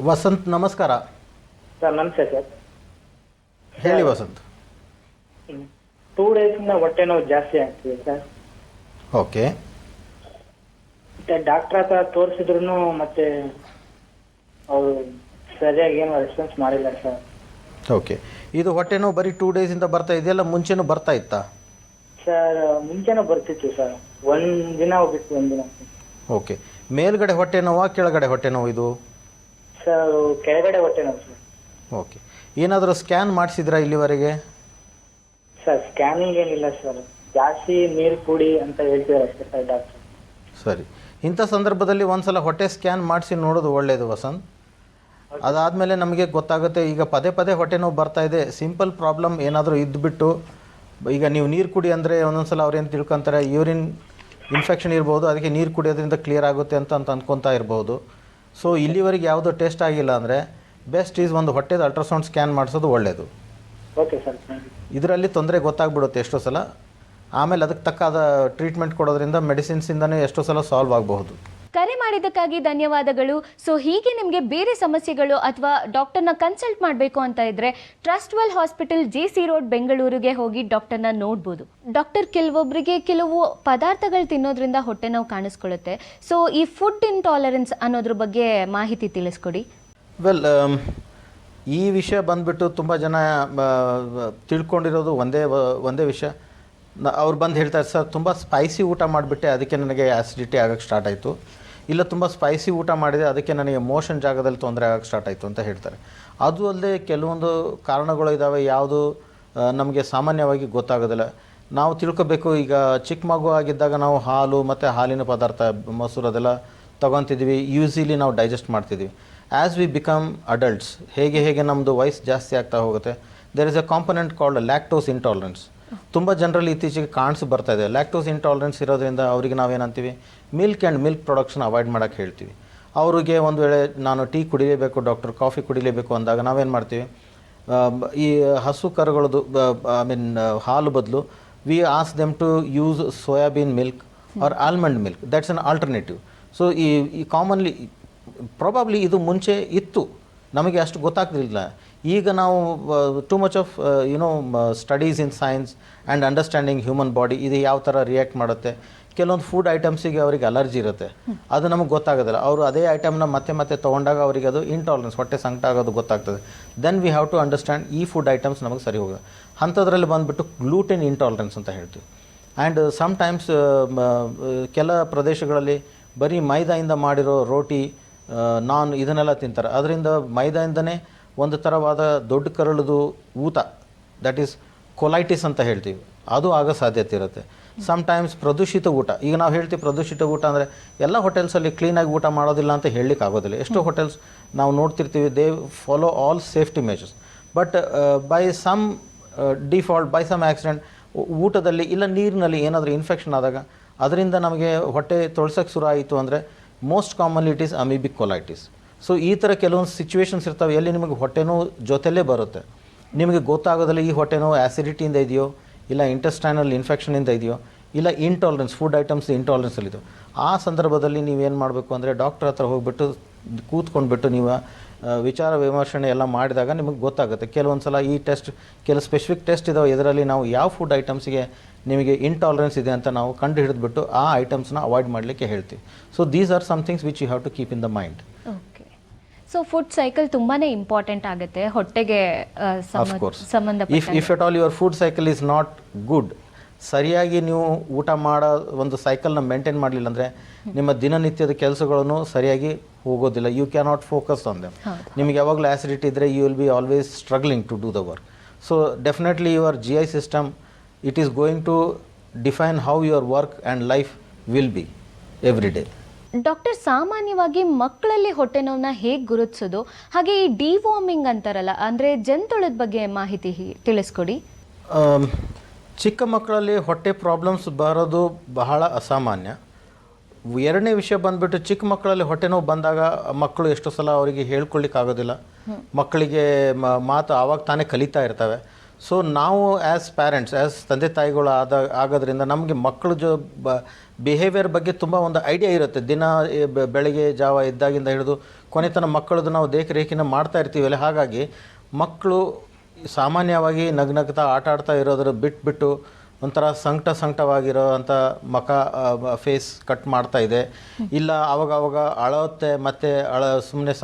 ವಸಂತ್ ನಮಸ್ಕಾರ. ಸರ್ ನಮಸ್ತೆ ಸರ್. ಹೇಳಿ ವಸಂತ್. 2 ಡೇಸಿಂದ ಹೊಟ್ಟೆ ನೋವು ಜಾಸ್ತಿ ಆಗ್ತಿದೆ ಸರ್. ಓಕೆ. ಮತ್ತೆ ಡಾಕ್ಟರ್ ಹತ್ರ ತೋರಿಸಿದ್ರು ಮತ್ತೆ ಅವರು ಸರಿಯಾಗಿ ಏನು ರೆಸ್ಪಾನ್ಸ್ ಮಾಡಿಲ್ಲ ಸರ್. ಓಕೆ. ಇದು ಹೊಟ್ಟೆ ನೋವು ಬರೀ 2 ಡೇಸಿಂದ ಬರ್ತಾ ಇದೆಯಲ್ಲ, ಮುಂಚೆನೂ ಬರ್ತಾ ಇತ್ತಾ? ಸರ್ ಮುಂಚೆನೂ ಬರ್ತಿತ್ತು ಸರ್, ಒಂದಿನ ಹೋಗ್ಬಿಟ್ಟು ಒಂದಿನ. ಓಕೆ. ಮೇಲ್ಗಡೆ ಹೊಟ್ಟೆ ನೋವಾ ಕೆಳಗಡೆ ಹೊಟ್ಟೆ ನೋವು ಇದು? ಸರ್ ಕೆಳಗಡೆ ಹೊಟ್ಟೆ ನೋವು ಸರ್. ಓಕೆ. ಏನಾದರೂ ಸ್ಕ್ಯಾನ್ ಮಾಡಿಸಿದ್ರಾ ಇಲ್ಲಿವರೆಗೆ? ಸರ್ ಸ್ಕ್ಯಾನಿಂಗ್ ಏನಿಲ್ಲ ಸರ್, ಜಾಸ್ತಿ ನೀರು ಕುಡಿ ಅಂತ ಹೇಳ್ತಿದ್ದಾರೆ ಅಷ್ಟೇ ಸರ್ ಡಾಕ್ಟರ್. ಸರಿ. ಇಂಥ ಸಂದರ್ಭದಲ್ಲಿ ಒಂದ್ಸಲ ಹೊಟ್ಟೆ ಸ್ಕ್ಯಾನ್ ಮಾಡಿಸಿ ನೋಡೋದು ಒಳ್ಳೆಯದು ವಸಂತ್. ಅದಾದಮೇಲೆ ನಮಗೆ ಗೊತ್ತಾಗುತ್ತೆ. ಈಗ ಪದೇ ಪದೇ ಹೊಟ್ಟೆ ನೋವು ಬರ್ತಾ ಇದೆ, ಸಿಂಪಲ್ ಪ್ರಾಬ್ಲಮ್ ಏನಾದರೂ ಇದ್ದುಬಿಟ್ಟು, ಈಗ ನೀವು ನೀರು ಕುಡಿ ಅಂದರೆ ಒಂದೊಂದು ಸಲ ಅವ್ರೇನು ತಿಳ್ಕೊತಾರೆ ಯೂರಿನ್ ಇನ್ಫೆಕ್ಷನ್ ಇರ್ಬೋದು, ಅದಕ್ಕೆ ನೀರು ಕುಡಿಯೋದ್ರಿಂದ ಕ್ಲಿಯರ್ ಆಗುತ್ತೆ ಅಂತ ಅಂದ್ಕೊತಾ ಇರ್ಬೋದು. ಸೊ ಇಲ್ಲಿವರೆಗೆ ಯಾವುದೋ ಟೆಸ್ಟ್ ಆಗಿಲ್ಲ ಅಂದರೆ ಬೆಸ್ಟ್ ಈಸ್ ಒಂದು ಹೊಟ್ಟೆದ ಅಲ್ಟ್ರಾಸೌಂಡ್ ಸ್ಕ್ಯಾನ್ ಮಾಡಿಸೋದು ಒಳ್ಳೆಯದು. Okay sir. ಇದರಲ್ಲಿ ತೊಂದರೆ ಗೊತ್ತಾಗ್ಬಿಡುತ್ತೆ ಎಷ್ಟೋ ಸಲ. ಆಮೇಲೆ ಅದಕ್ಕೆ ತಕ್ಕಾದ ಟ್ರೀಟ್ಮೆಂಟ್ ಕೊಡೋದ್ರಿಂದ ಮೆಡಿಸಿನ್ಸಿಂದನೇ ಎಷ್ಟೋ ಸಲ ಸಾಲ್ವ್ ಆಗಬಹುದು. ಕರೆ ಮಾಡಿದ್ದಕ್ಕಾಗಿ ಧನ್ಯವಾದಗಳು. ಸೊ ಹೀಗೆ ನಿಮಗೆ ಬೇರೆ ಸಮಸ್ಯೆಗಳು ಅಥವಾ ಡಾಕ್ಟರ್ನ ಕನ್ಸಲ್ಟ್ ಮಾಡಬೇಕು ಅಂತ ಇದ್ರೆ ಟ್ರಸ್ಟ್ವೆಲ್ ಹಾಸ್ಪಿಟಲ್, JC ರೋಡ್, ಬೆಂಗಳೂರಿಗೆ ಹೋಗಿ ಡಾಕ್ಟರ್ನ ನೋಡ್ಬೋದು. ಡಾಕ್ಟರ್, ಕೆಲವೊಬ್ಬರಿಗೆ ಕೆಲವು ಪದಾರ್ಥಗಳು ತಿನ್ನೋದ್ರಿಂದ ಹೊಟ್ಟೆ ನೋವು ಕಾಣಿಸ್ಕೊಳ್ಳುತ್ತೆ. ಸೊ ಈ ಫುಡ್ ಇಂಟಾಲರೆನ್ಸ್ ಅನ್ನೋದ್ರ ಬಗ್ಗೆ ಮಾಹಿತಿ ತಿಳಿಸ್ಕೊಡಿ. ವೆಲ್, ಈ ವಿಷಯ ಬಂದುಬಿಟ್ಟು ತುಂಬ ಜನ ತಿಳ್ಕೊಂಡಿರೋದು ಒಂದೇ ವಿಷಯ. ಅವ್ರು ಬಂದು ಹೇಳ್ತಾರೆ, ಸರ್ ತುಂಬ ಸ್ಪೈಸಿ ಊಟ ಮಾಡಿಬಿಟ್ಟೆ ಅದಕ್ಕೆ ನನಗೆ ಆ್ಯಸಿಡಿಟಿ ಆಗೋಕ್ಕೆ ಸ್ಟಾರ್ಟ್ ಆಯಿತು, ಇಲ್ಲ ತುಂಬ ಸ್ಪೈಸಿ ಊಟ ಮಾಡಿದೆ ಅದಕ್ಕೆ ನನಗೆ ಮೋಷನ್ ಜಾಗದಲ್ಲಿ ತೊಂದರೆ ಆಗೋಕ್ಕೆ ಸ್ಟಾರ್ಟ್ ಆಯಿತು ಅಂತ ಹೇಳ್ತಾರೆ. ಅದು ಅಲ್ಲದೆ ಕೆಲವೊಂದು ಕಾರಣಗಳು ಇದ್ದಾವೆ, ಯಾವುದು ನಮಗೆ ಸಾಮಾನ್ಯವಾಗಿ ಗೊತ್ತಾಗೋದಿಲ್ಲ. ನಾವು ತಿಳ್ಕೊಬೇಕು. ಈಗ ಚಿಕ್ಕ ಮಗು ಆಗಿದ್ದಾಗ ನಾವು ಹಾಲು ಮತ್ತು ಹಾಲಿನ ಪದಾರ್ಥ, ಮೊಸರು ಅದೆಲ್ಲ ತೊಗೊತಿದ್ವಿ, ಯೂಸಿಲಿ ನಾವು ಡೈಜೆಸ್ಟ್ ಮಾಡ್ತಿದ್ವಿ. ಆ್ಯಸ್ ವಿ ಬಿಕಮ್ ಅಡಲ್ಟ್ಸ್, ಹೇಗೆ ನಮ್ಮದು ವಯಸ್ಸು ಜಾಸ್ತಿ ಆಗ್ತಾ ಹೋಗುತ್ತೆ, there is a component called lactose intolerance. ತುಂಬ ಜನರಲ್ಲಿ ಇತ್ತೀಚೆಗೆ ಬರ್ತಾ ಇದೆ. ಲ್ಯಾಕ್ಟೋಸ್ ಇಂಟಾಲರೆನ್ಸ್ ಇರೋದ್ರಿಂದ ಅವರಿಗೆ ನಾವೇನಂತೀವಿ, ಮಿಲ್ಕ್ ಆ್ಯಂಡ್ ಮಿಲ್ಕ್ ಪ್ರಾಡಕ್ಟ್ಸ್ನ ಅವಾಯ್ಡ್ ಮಾಡೋಕ್ಕೆ ಹೇಳ್ತೀವಿ. ಅವರಿಗೆ ಒಂದು ವೇಳೆ ನಾನು ಟೀ ಕುಡಿಲೇಬೇಕು ಡಾಕ್ಟರ್, ಕಾಫಿ ಕುಡಿಲೇಬೇಕು ಅಂದಾಗ ನಾವೇನು ಮಾಡ್ತೀವಿ, ಈ ಹಸು ಕರುಗಳದ್ದು ಹಾಲು ಬದಲು we ask them to use soybean milk or almond milk, that's an alternative. So ಈ ಕಾಮನ್ಲಿ ಪ್ರಾಬಬ್ಲಿ ಇದು ಮುಂಚೆ ಇತ್ತು, ನಮಗೆ ಅಷ್ಟು ಗೊತ್ತಾಗ್ತಿರಲಿಲ್ಲ. ಈಗ ನಾವು too much of studies in science and understanding human body, ಇದು ಯಾವ ಥರ ರಿಯಾಕ್ಟ್ ಮಾಡುತ್ತೆ. ಕೆಲವೊಂದು ಫುಡ್ ಐಟಮ್ಸಿಗೆ ಅವರಿಗೆ ಅಲರ್ಜಿ ಇರುತ್ತೆ, ಅದು ನಮಗೆ ಗೊತ್ತಾಗೋದಿಲ್ಲ. ಅವರು ಅದೇ ಐಟಮ್ನ ಮತ್ತೆ ತೊಗೊಂಡಾಗ ಅವರಿಗೆ ಅದು ಇಂಟಾಲರೆನ್ಸ್, ಹೊಟ್ಟೆ ಸಂಕಟ ಆಗೋದು ಗೊತ್ತಾಗ್ತದೆ. Then we have to understand ಈ ಫುಡ್ ಐಟಮ್ಸ್ ನಮಗೆ ಸರಿ ಹೋಗೋದು. ಅಂಥದ್ರಲ್ಲಿ ಬಂದುಬಿಟ್ಟು ಗ್ಲೂಟೆನ್ ಇಂಟಾಲರೆನ್ಸ್ ಅಂತ ಹೇಳ್ತೀವಿ. ಆ್ಯಂಡ್ ಸಮ್ಟೈಮ್ಸ್ ಕೆಲ ಪ್ರದೇಶಗಳಲ್ಲಿ ಬರೀ ಮೈದಾಯಿಂದ ಮಾಡಿರೋ ರೋಟಿ, ನಾನ್ ಇದನ್ನೆಲ್ಲ ತಿಂತಾರೆ. ಅದರಿಂದ ಮೈದಾಯಿಂದನೇ ಒಂದು ಥರವಾದ ದೊಡ್ಡ ಕರಳದು ಊತ, ದಟ್ ಈಸ್ ಕೊಲೈಟಿಸ್ ಅಂತ ಹೇಳ್ತೀವಿ, ಅದು ಆಗೋ ಸಾಧ್ಯತೆ ಇರುತ್ತೆ. ಸಮ್ಟೈಮ್ಸ್ ಪ್ರದೂಷಿತ ಊಟ. ಈಗ ನಾವು ಹೇಳ್ತೀವಿ ಪ್ರದೂಷಿತ ಊಟ ಅಂದರೆ ಎಲ್ಲ ಹೋಟೆಲ್ಸಲ್ಲಿ ಕ್ಲೀನಾಗಿ ಊಟ ಮಾಡೋದಿಲ್ಲ ಅಂತ ಹೇಳಲಿಕ್ಕೆ ಆಗೋದಿಲ್ಲ. ಎಷ್ಟೋ ಹೋಟೆಲ್ಸ್ ನಾವು ನೋಡ್ತಿರ್ತೀವಿ, they follow all safety measures, but by some default, by some accident ಊಟದಲ್ಲಿ ಇಲ್ಲ ನೀರಿನಲ್ಲಿ ಏನಾದರೂ ಇನ್ಫೆಕ್ಷನ್ ಆದಾಗ ಅದರಿಂದ ನಮಗೆ ಹೊಟ್ಟೆ ತೊಳ್ಸೋಕ್ಕೆ ಶುರು ಆಯಿತು ಅಂದರೆ most commonly it is amoebic colitis. So ಈ ಥರ ಕೆಲವೊಂದು ಸಿಚುವೇಶನ್ಸ್ ಇರ್ತವೆ ಎಲ್ಲಿ ನಿಮಗೆ ಹೊಟ್ಟೆನೋ ಜೊತೆಲೇ ಬರುತ್ತೆ, ನಿಮಗೆ ಗೊತ್ತಾಗೋದಿಲ್ಲ ಈ ಹೊಟ್ಟೆನೋ ಆ್ಯಸಿಡಿಟಿಯಿಂದ ಇದೆಯೋ, ಇಲ್ಲ ಇಂಟೆಸ್ಟೈನಲ್ ಇನ್ಫೆಕ್ಷನಿಂದ ಇದೆಯೋ, ಇಲ್ಲ ಇಂಟಾಲರೆನ್ಸ್, ಫುಡ್ ಐಟಮ್ಸ್ ಇಂಟಾಲರೆನ್ಸಲ್ಲಿದೆಯೋ. ಆ ಸಂದರ್ಭದಲ್ಲಿ ನೀವೇನು ಮಾಡಬೇಕು ಅಂದರೆ ಡಾಕ್ಟರ್ ಹತ್ರ ಹೋಗ್ಬಿಟ್ಟು ಕೂತ್ಕೊಂಡ್ಬಿಟ್ಟು ನೀವು ವಿಚಾರ ವಿಮರ್ಶನೆ ಎಲ್ಲ ಮಾಡಿದಾಗ ನಿಮಗೆ ಗೊತ್ತಾಗುತ್ತೆ. ಕೆಲವೊಂದು ಸಲ ಈ ಟೆಸ್ಟ್, ಕೆಲವು ಸ್ಪೆಸಿಫಿಕ್ ಟೆಸ್ಟ್ ಇದಾವೆ, ಇದರಲ್ಲಿ ನಾವು ಯಾವ ಫುಡ್ ಐಟಮ್ಸಿಗೆ ನಿಮಗೆ ಇಂಟಾಲರೆನ್ಸ್ ಇದೆ ಅಂತ ನಾವು ಕಂಡು ಹಿಡಿದ್ಬಿಟ್ಟು ಆ ಐಟಮ್ಸ್ನ ಅವಾಯ್ಡ್ ಮಾಡಲಿಕ್ಕೆ ಹೇಳ್ತೀವಿ. So these are some things which you have to keep in the mind. Okay. So food cycle ತುಂಬಾನೇ ಇಂಪಾರ್ಟೆಂಟ್ ಆಗುತ್ತೆ ಹೊಟ್ಟೆಗೆ ಸಂಬಂಧಪಟ್ಟ. If at all your food cycle is not good, ಸರಿಯಾಗಿ ನೀವು ಊಟ ಮಾಡೋ ಒಂದು ಸೈಕಲ್ನ ಮೇಂಟೈನ್ ಮಾಡಲಿಲ್ಲ ಅಂದರೆ ನಿಮ್ಮ ದಿನನಿತ್ಯದ ಕೆಲಸಗಳನ್ನು ಸರಿಯಾಗಿ ಹೋಗೋದಿಲ್ಲ. You can not focus on them. ನಿಮಗೆ ಯಾವಾಗಲೂ ಆ್ಯಸಿಡಿಟಿ ಇದ್ದರೆ you will be always struggling to do the work. So definitely your GI system, it is going to define how your work and life will be every day. Doctor, ಸಾಮಾನ್ಯವಾಗಿ ಮಕ್ಕಳಲ್ಲಿ ಹೊಟ್ಟೆ ನೋವನ್ನ ಹೇಗೆ ಗುರುತಿಸೋದು, ಹಾಗೆ ಈ ಡಿವಾರ್ಮಿಂಗ್ ಅಂತಾರಲ್ಲ, ಅಂದರೆ ಜಂತುಳದ ಬಗ್ಗೆ ಮಾಹಿತಿ ತಿಳಿಸ್ಕೊಡಿ. ಚಿಕ್ಕ ಮಕ್ಕಳಲ್ಲಿ ಹೊಟ್ಟೆ ಪ್ರಾಬ್ಲಮ್ಸ್ ಬರೋದು ಬಹಳ ಅಸಾಮಾನ್ಯ. ಎರಡನೇ ವಿಷಯ ಬಂದುಬಿಟ್ಟು, ಚಿಕ್ಕ ಮಕ್ಕಳಲ್ಲಿ ಹೊಟ್ಟೆ ನೋವು ಬಂದಾಗ ಮಕ್ಕಳು ಎಷ್ಟೋ ಸಲ ಅವರಿಗೆ ಹೇಳ್ಕೊಳ್ಳಿಕ್ಕಾಗೋದಿಲ್ಲ. ಮಕ್ಕಳಿಗೆ ಮಾತು ಆವಾಗ ತಾನೇ ಕಲಿತಾ ಇರ್ತವೆ. ಸೊ ನಾವು ಆ್ಯಸ್ ಪ್ಯಾರೆಂಟ್ಸ್, ಆ್ಯಸ್ ತಂದೆ ತಾಯಿಗಳು ಆಗೋದ್ರಿಂದ ನಮಗೆ ಮಕ್ಕಳ ಬಿಹೇವಿಯರ್ ಬಗ್ಗೆ ತುಂಬ ಒಂದು ಐಡಿಯಾ ಇರುತ್ತೆ. ದಿನ ಬೆಳಗ್ಗೆ ಜಾವ ಇದ್ದಾಗಿಂದ ಹಿಡಿದು ಕೊನೆತನ ಮಕ್ಕಳದ್ದು ನಾವು ರೇಖಿನ ಮಾಡ್ತಾ ಇರ್ತೀವಲ್ಲ. ಹಾಗಾಗಿ ಮಕ್ಕಳು ಸಾಮಾನ್ಯವಾಗಿ ನಗ್ನಗ್ತಾ ಆಟ ಆಡ್ತಾ ಇರೋದ್ರ ಬಿಟ್ಟು ಒಂಥರ ಸಂಕಟವಾಗಿರೋ ಅಂಥ ಮಖ ಫೇಸ್ ಕಟ್ ಮಾಡ್ತಾ ಇದೆ, ಇಲ್ಲ ಆವಾಗ ಅಳುತ್ತೆ ಮತ್ತು ಸುಮ್ಮನೆ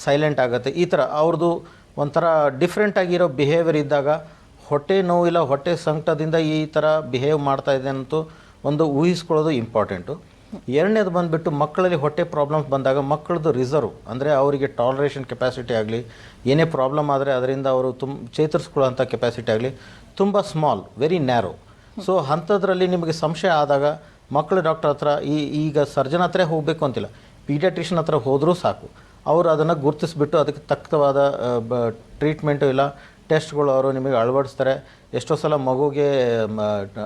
ಸೈಲೆಂಟ್ ಆಗುತ್ತೆ, ಈ ಥರ ಅವ್ರದ್ದು ಒಂಥರ ಡಿಫ್ರೆಂಟಾಗಿರೋ ಬಿಹೇವಿಯರ್ ಇದ್ದಾಗ ಹೊಟ್ಟೆ ನೋವು ಇಲ್ಲ ಹೊಟ್ಟೆ ಸಂಕಟದಿಂದ ಈ ಥರ ಬಿಹೇವ್ ಮಾಡ್ತಾ ಇದೆ ಅಂತೂ ಒಂದು ಊಹಿಸ್ಕೊಳ್ಳೋದು ಇಂಪಾರ್ಟೆಂಟು. ಎರಡನೇದು ಬಂದುಬಿಟ್ಟು ಮಕ್ಕಳಲ್ಲಿ ಹೊಟ್ಟೆ ಪ್ರಾಬ್ಲಮ್ಸ್ ಬಂದಾಗ ಮಕ್ಕಳದ್ದು ರಿಸರ್ವ್ ಅಂದರೆ ಅವರಿಗೆ ಟಾಲರೇಷನ್ ಕೆಪಾಸಿಟಿ ಆಗಲಿ, ಏನೇ ಪ್ರಾಬ್ಲಮ್ ಆದರೆ ಅದರಿಂದ ಅವರು ಚೇತರಿಸ್ಕೊಳ್ಳೋಂಥ ಕೆಪಾಸಿಟಿ ಆಗಲಿ ತುಂಬ ಸ್ಮಾಲ್, ವೆರಿ ನ್ಯಾರೋ. ಸೊ ಅಂಥದ್ರಲ್ಲಿ ನಿಮಗೆ ಸಂಶಯ ಆದಾಗ ಮಕ್ಕಳು ಡಾಕ್ಟರ್ ಹತ್ರ ಈಗ ಸರ್ಜನ್ ಹತ್ರ ಹೋಗಬೇಕು ಅಂತಿಲ್ಲ, ಪೀಡಿಯಾಟ್ರಿಷನ್ ಹತ್ರ ಹೋದರೂ ಸಾಕು. ಅವರು ಅದನ್ನು ಗುರುತಿಸ್ಬಿಟ್ಟು ಅದಕ್ಕೆ ತಕ್ಕವಾದ ಟ್ರೀಟ್ಮೆಂಟು ಇಲ್ಲ ಟೆಸ್ಟ್ಗಳು ಅವರು ನಿಮಗೆ ಅಳವಡಿಸ್ತಾರೆ. ಎಷ್ಟೋ ಸಲ ಮಗುಗೆ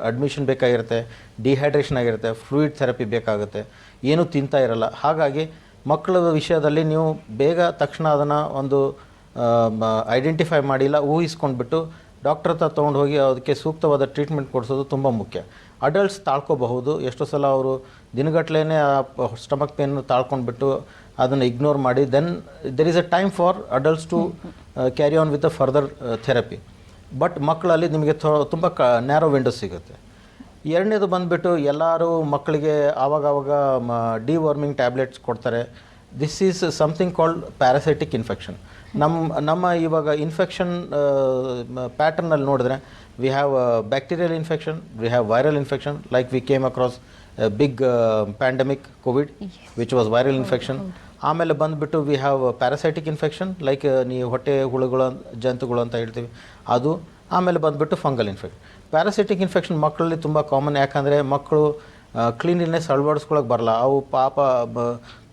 ಅಡ್ಮಿಷನ್ ಬೇಕಾಗಿರುತ್ತೆ, ಡಿಹೈಡ್ರೇಷನ್ ಆಗಿರುತ್ತೆ, ಫ್ಲೂಯಿಡ್ ಥೆರಪಿ ಬೇಕಾಗುತ್ತೆ, ಏನೂ ತಿಂತಾ ಇರಲ್ಲ. ಹಾಗಾಗಿ ಮಕ್ಕಳ ವಿಷಯದಲ್ಲಿ ನೀವು ಬೇಗ ತಕ್ಷಣ ಅದನ್ನು ಒಂದು ಐಡೆಂಟಿಫೈ ಮಾಡಿಲ್ಲ ಊಹಿಸ್ಕೊಂಡ್ಬಿಟ್ಟು ಡಾಕ್ಟರ್ ಹತ್ರ ತೊಗೊಂಡು ಹೋಗಿ ಅದಕ್ಕೆ ಸೂಕ್ತವಾದ ಟ್ರೀಟ್ಮೆಂಟ್ ಕೊಡಿಸೋದು ತುಂಬ ಮುಖ್ಯ. ಅಡಲ್ಟ್ಸ್ ತಾಳ್ಕೋಬಹುದು, ಎಷ್ಟೋ ಸಲ ಅವರು ದಿನಗಟ್ಟಲೆ ಸ್ಟಮಕ್ ಪೇನ್ ತಾಳ್ಕೊಂಡ್ಬಿಟ್ಟು ಅದನ್ನು ಇಗ್ನೋರ್ ಮಾಡಿ then there is a time for adults to carry on with a further therapy. But ಮಕ್ಕಳಲ್ಲಿ ನಿಮಗೆ ತುಂಬ ನ್ಯಾರೋ ವಿಂಡೋ ಸಿಗುತ್ತೆ. ಎರಡನೇದು ಬಂದುಬಿಟ್ಟು ಎಲ್ಲರೂ ಮಕ್ಕಳಿಗೆ ಆವಾಗವಾಗ ಡಿವರ್ಮಿಂಗ್ ಟ್ಯಾಬ್ಲೆಟ್ಸ್ ಕೊಡ್ತಾರೆ. This is something called parasitic infection. ನಮ್ಮ ಇವಾಗ ಇನ್ಫೆಕ್ಷನ್ ಪ್ಯಾಟರ್ನಲ್ಲಿ ನೋಡಿದ್ರೆ we have bacterial infection, we have viral infection, like we came across big pandemic Covid which was viral infection. ಆಮೇಲೆ ಬಂದುಬಿಟ್ಟು we have parasitic infection like ನೀವು ಹೊಟ್ಟೆ ಹುಳುಗಳು ಜಂತುಗಳು ಅಂತ ಹೇಳ್ತೀವಿ ಅದು. ಆಮೇಲೆ ಬಂದುಬಿಟ್ಟು ಫಂಗಲ್ ಇನ್ಫೆಕ್ಷನ್. ಪ್ಯಾರಾಸೈಟಿಕ್ ಇನ್ಫೆಕ್ಷನ್ ಮಕ್ಕಳಲ್ಲಿ ತುಂಬ ಕಾಮನ್, ಯಾಕಂದರೆ ಮಕ್ಕಳು ಕ್ಲೀನ್ಲಿನೆಸ್ ಅಳವಡಿಸ್ಕೊಳ್ಳೋಕೆ ಬರಲ್ಲ. ಅವು ಪಾಪ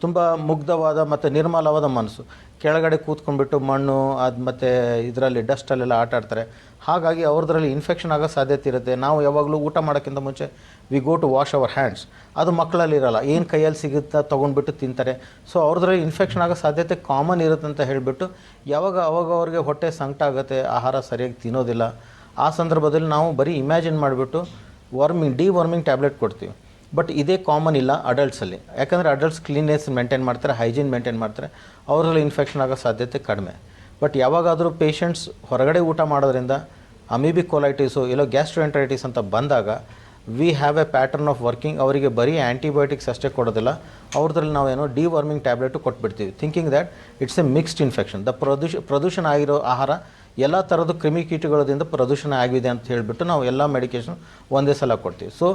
ತುಂಬ ಮುಗ್ಧವಾದ ಮತ್ತು ನಿರ್ಮಲವಾದ ಮನಸ್ಸು, ಕೆಳಗಡೆ ಕೂತ್ಕೊಂಡ್ಬಿಟ್ಟು ಮಣ್ಣು ಅದು ಮತ್ತು ಇದರಲ್ಲಿ ಡಸ್ಟಲ್ಲೆಲ್ಲ ಆಟ ಆಡ್ತಾರೆ. ಹಾಗಾಗಿ ಅವ್ರದ್ರಲ್ಲಿ ಇನ್ಫೆಕ್ಷನ್ ಆಗೋ ಸಾಧ್ಯತೆ ಇರುತ್ತೆ. ನಾವು ಯಾವಾಗಲೂ ಊಟ ಮಾಡೋಕ್ಕಿಂತ ಮುಂಚೆ we go to wash our hands. ಅದು ಮಕ್ಕಳಲ್ಲಿ ಇರೋಲ್ಲ, ಏನು ಕೈಯಲ್ಲಿ ಸಿಗುತ್ತಾ ತೊಗೊಂಡ್ಬಿಟ್ಟು ತಿಂತಾರೆ. ಸೊ ಅವ್ರದ್ರಲ್ಲಿ ಇನ್ಫೆಕ್ಷನ್ ಆಗೋ ಸಾಧ್ಯತೆ ಕಾಮನ್ ಇರುತ್ತೆ ಅಂತ ಹೇಳಿಬಿಟ್ಟು ಅವಾಗ ಅವ್ರಿಗೆ ಹೊಟ್ಟೆ ಸಂಕಟ ಆಗುತ್ತೆ, ಆಹಾರ ಸರಿಯಾಗಿ ತಿನ್ನೋದಿಲ್ಲ. ಆ ಸಂದರ್ಭದಲ್ಲಿ ನಾವು ಬರೀ ಇಮ್ಯಾಜಿನ್ ಮಾಡಿಬಿಟ್ಟು ಡಿವರ್ಮಿಂಗ್ ಟ್ಯಾಬ್ಲೆಟ್ ಕೊಡ್ತೀವಿ. ಬಟ್ ಇದೇ ಕಾಮನ್ ಇಲ್ಲ ಅಡಲ್ಟ್ಸಲ್ಲಿ, ಯಾಕಂದರೆ ಅಡಲ್ಟ್ಸ್ ಕ್ಲೀನ್ನೆಸ್ ಮೇಂಟೈನ್ ಮಾಡ್ತಾರೆ, ಹೈಜೀನ್ ಮೇಂಟೈನ್ ಮಾಡ್ತಾರೆ, ಅವರಲ್ಲಿ ಇನ್ಫೆಕ್ಷನ್ ಆಗೋ ಸಾಧ್ಯತೆ ಕಡಿಮೆ. ಬಟ್ ಯಾವಾಗಾದರೂ ಪೇಷಂಟ್ಸ್ ಹೊರಗಡೆ ಊಟ ಮಾಡೋದ್ರಿಂದ ಅಮೀಬಿಕ್ ಕೊಲೈಟಿಸು ಇಲ್ಲ ಗ್ಯಾಸ್ಟ್ರೋಎಂಟರೈಟಿಸ್ ಅಂತ ಬಂದಾಗ we have a pattern of working. ಅವರಿಗೆ ಬರೀ ಆ್ಯಂಟಿಬಯೋಟಿಕ್ಸ್ ಅಷ್ಟೇ ಕೊಡೋದಿಲ್ಲ, ಅವ್ರದ್ರಲ್ಲಿ ನಾವೇನೋ ಡಿವರ್ಮಿಂಗ್ ಟ್ಯಾಬ್ಲೆಟು ಕೊಟ್ಬಿಡ್ತೀವಿ, thinking that it's a mixed infection. ಪ್ರದೂಷಣ ಆಗಿರೋ ಆಹಾರ ಎಲ್ಲ ಥರದ್ದು ಕ್ರಿಮಿಕೀಟಗಳದಿಂದ ಪ್ರದೂಷಣ ಆಗಿದೆ ಅಂತ ಹೇಳಿಬಿಟ್ಟು ನಾವು ಎಲ್ಲ ಮೆಡಿಕೇಷನ್ ಒಂದೇ ಸಲ ಕೊಡ್ತೀವಿ. ಸೊ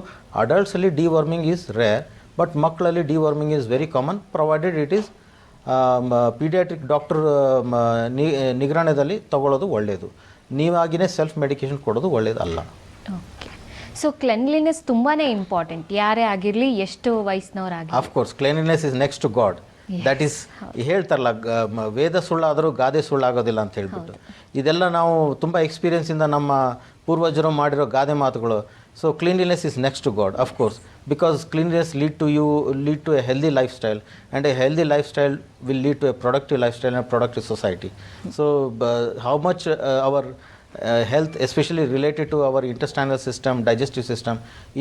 ಅಡಲ್ಟ್ಸಲ್ಲಿ ಡಿವರ್ಮಿಂಗ್ ಈಸ್ ರೇರ್, ಬಟ್ ಮಕ್ಕಳಲ್ಲಿ deworming is very common provided it is paediatric doctor ನಿಗ್ರಾಣದಲ್ಲಿ ತಗೊಳ್ಳೋದು ಒಳ್ಳೆಯದು. ನೀವಾಗಿಯೇ ಸೆಲ್ಫ್ ಮೆಡಿಕೇಷನ್ ಕೊಡೋದು ಒಳ್ಳೆಯದಲ್ಲ. ಓಕೆ, ಸೊ ಕ್ಲೆನ್ಲಿನೆಸ್ ತುಂಬಾ ಇಂಪಾರ್ಟೆಂಟ್, ಯಾರೇ ಆಗಿರಲಿ ಎಷ್ಟು ವಯಸ್ಸಿನವರಾಗಿ. Of course cleanliness is next to God. That is ಹೇಳ್ತಾರಲ್ಲ, ವೇದ ಸುಳ್ಳಾದರೂ ಗಾದೆ ಸುಳ್ಳಾಗೋದಿಲ್ಲ ಅಂತ ಹೇಳ್ಬಿಟ್ಟು. ಇದೆಲ್ಲ ನಾವು ತುಂಬ ಎಕ್ಸ್ಪೀರಿಯನ್ಸಿಂದ ನಮ್ಮ ಪೂರ್ವಜರು ಮಾಡಿರೋ ಗಾದೆ ಮಾತುಗಳು. So cleanliness is next to God, of course, because cleanliness lead to a healthy lifestyle, and a healthy lifestyle will lead to a productive lifestyle and a productive society. So how much our health, especially related to our intestinal system, digestive system,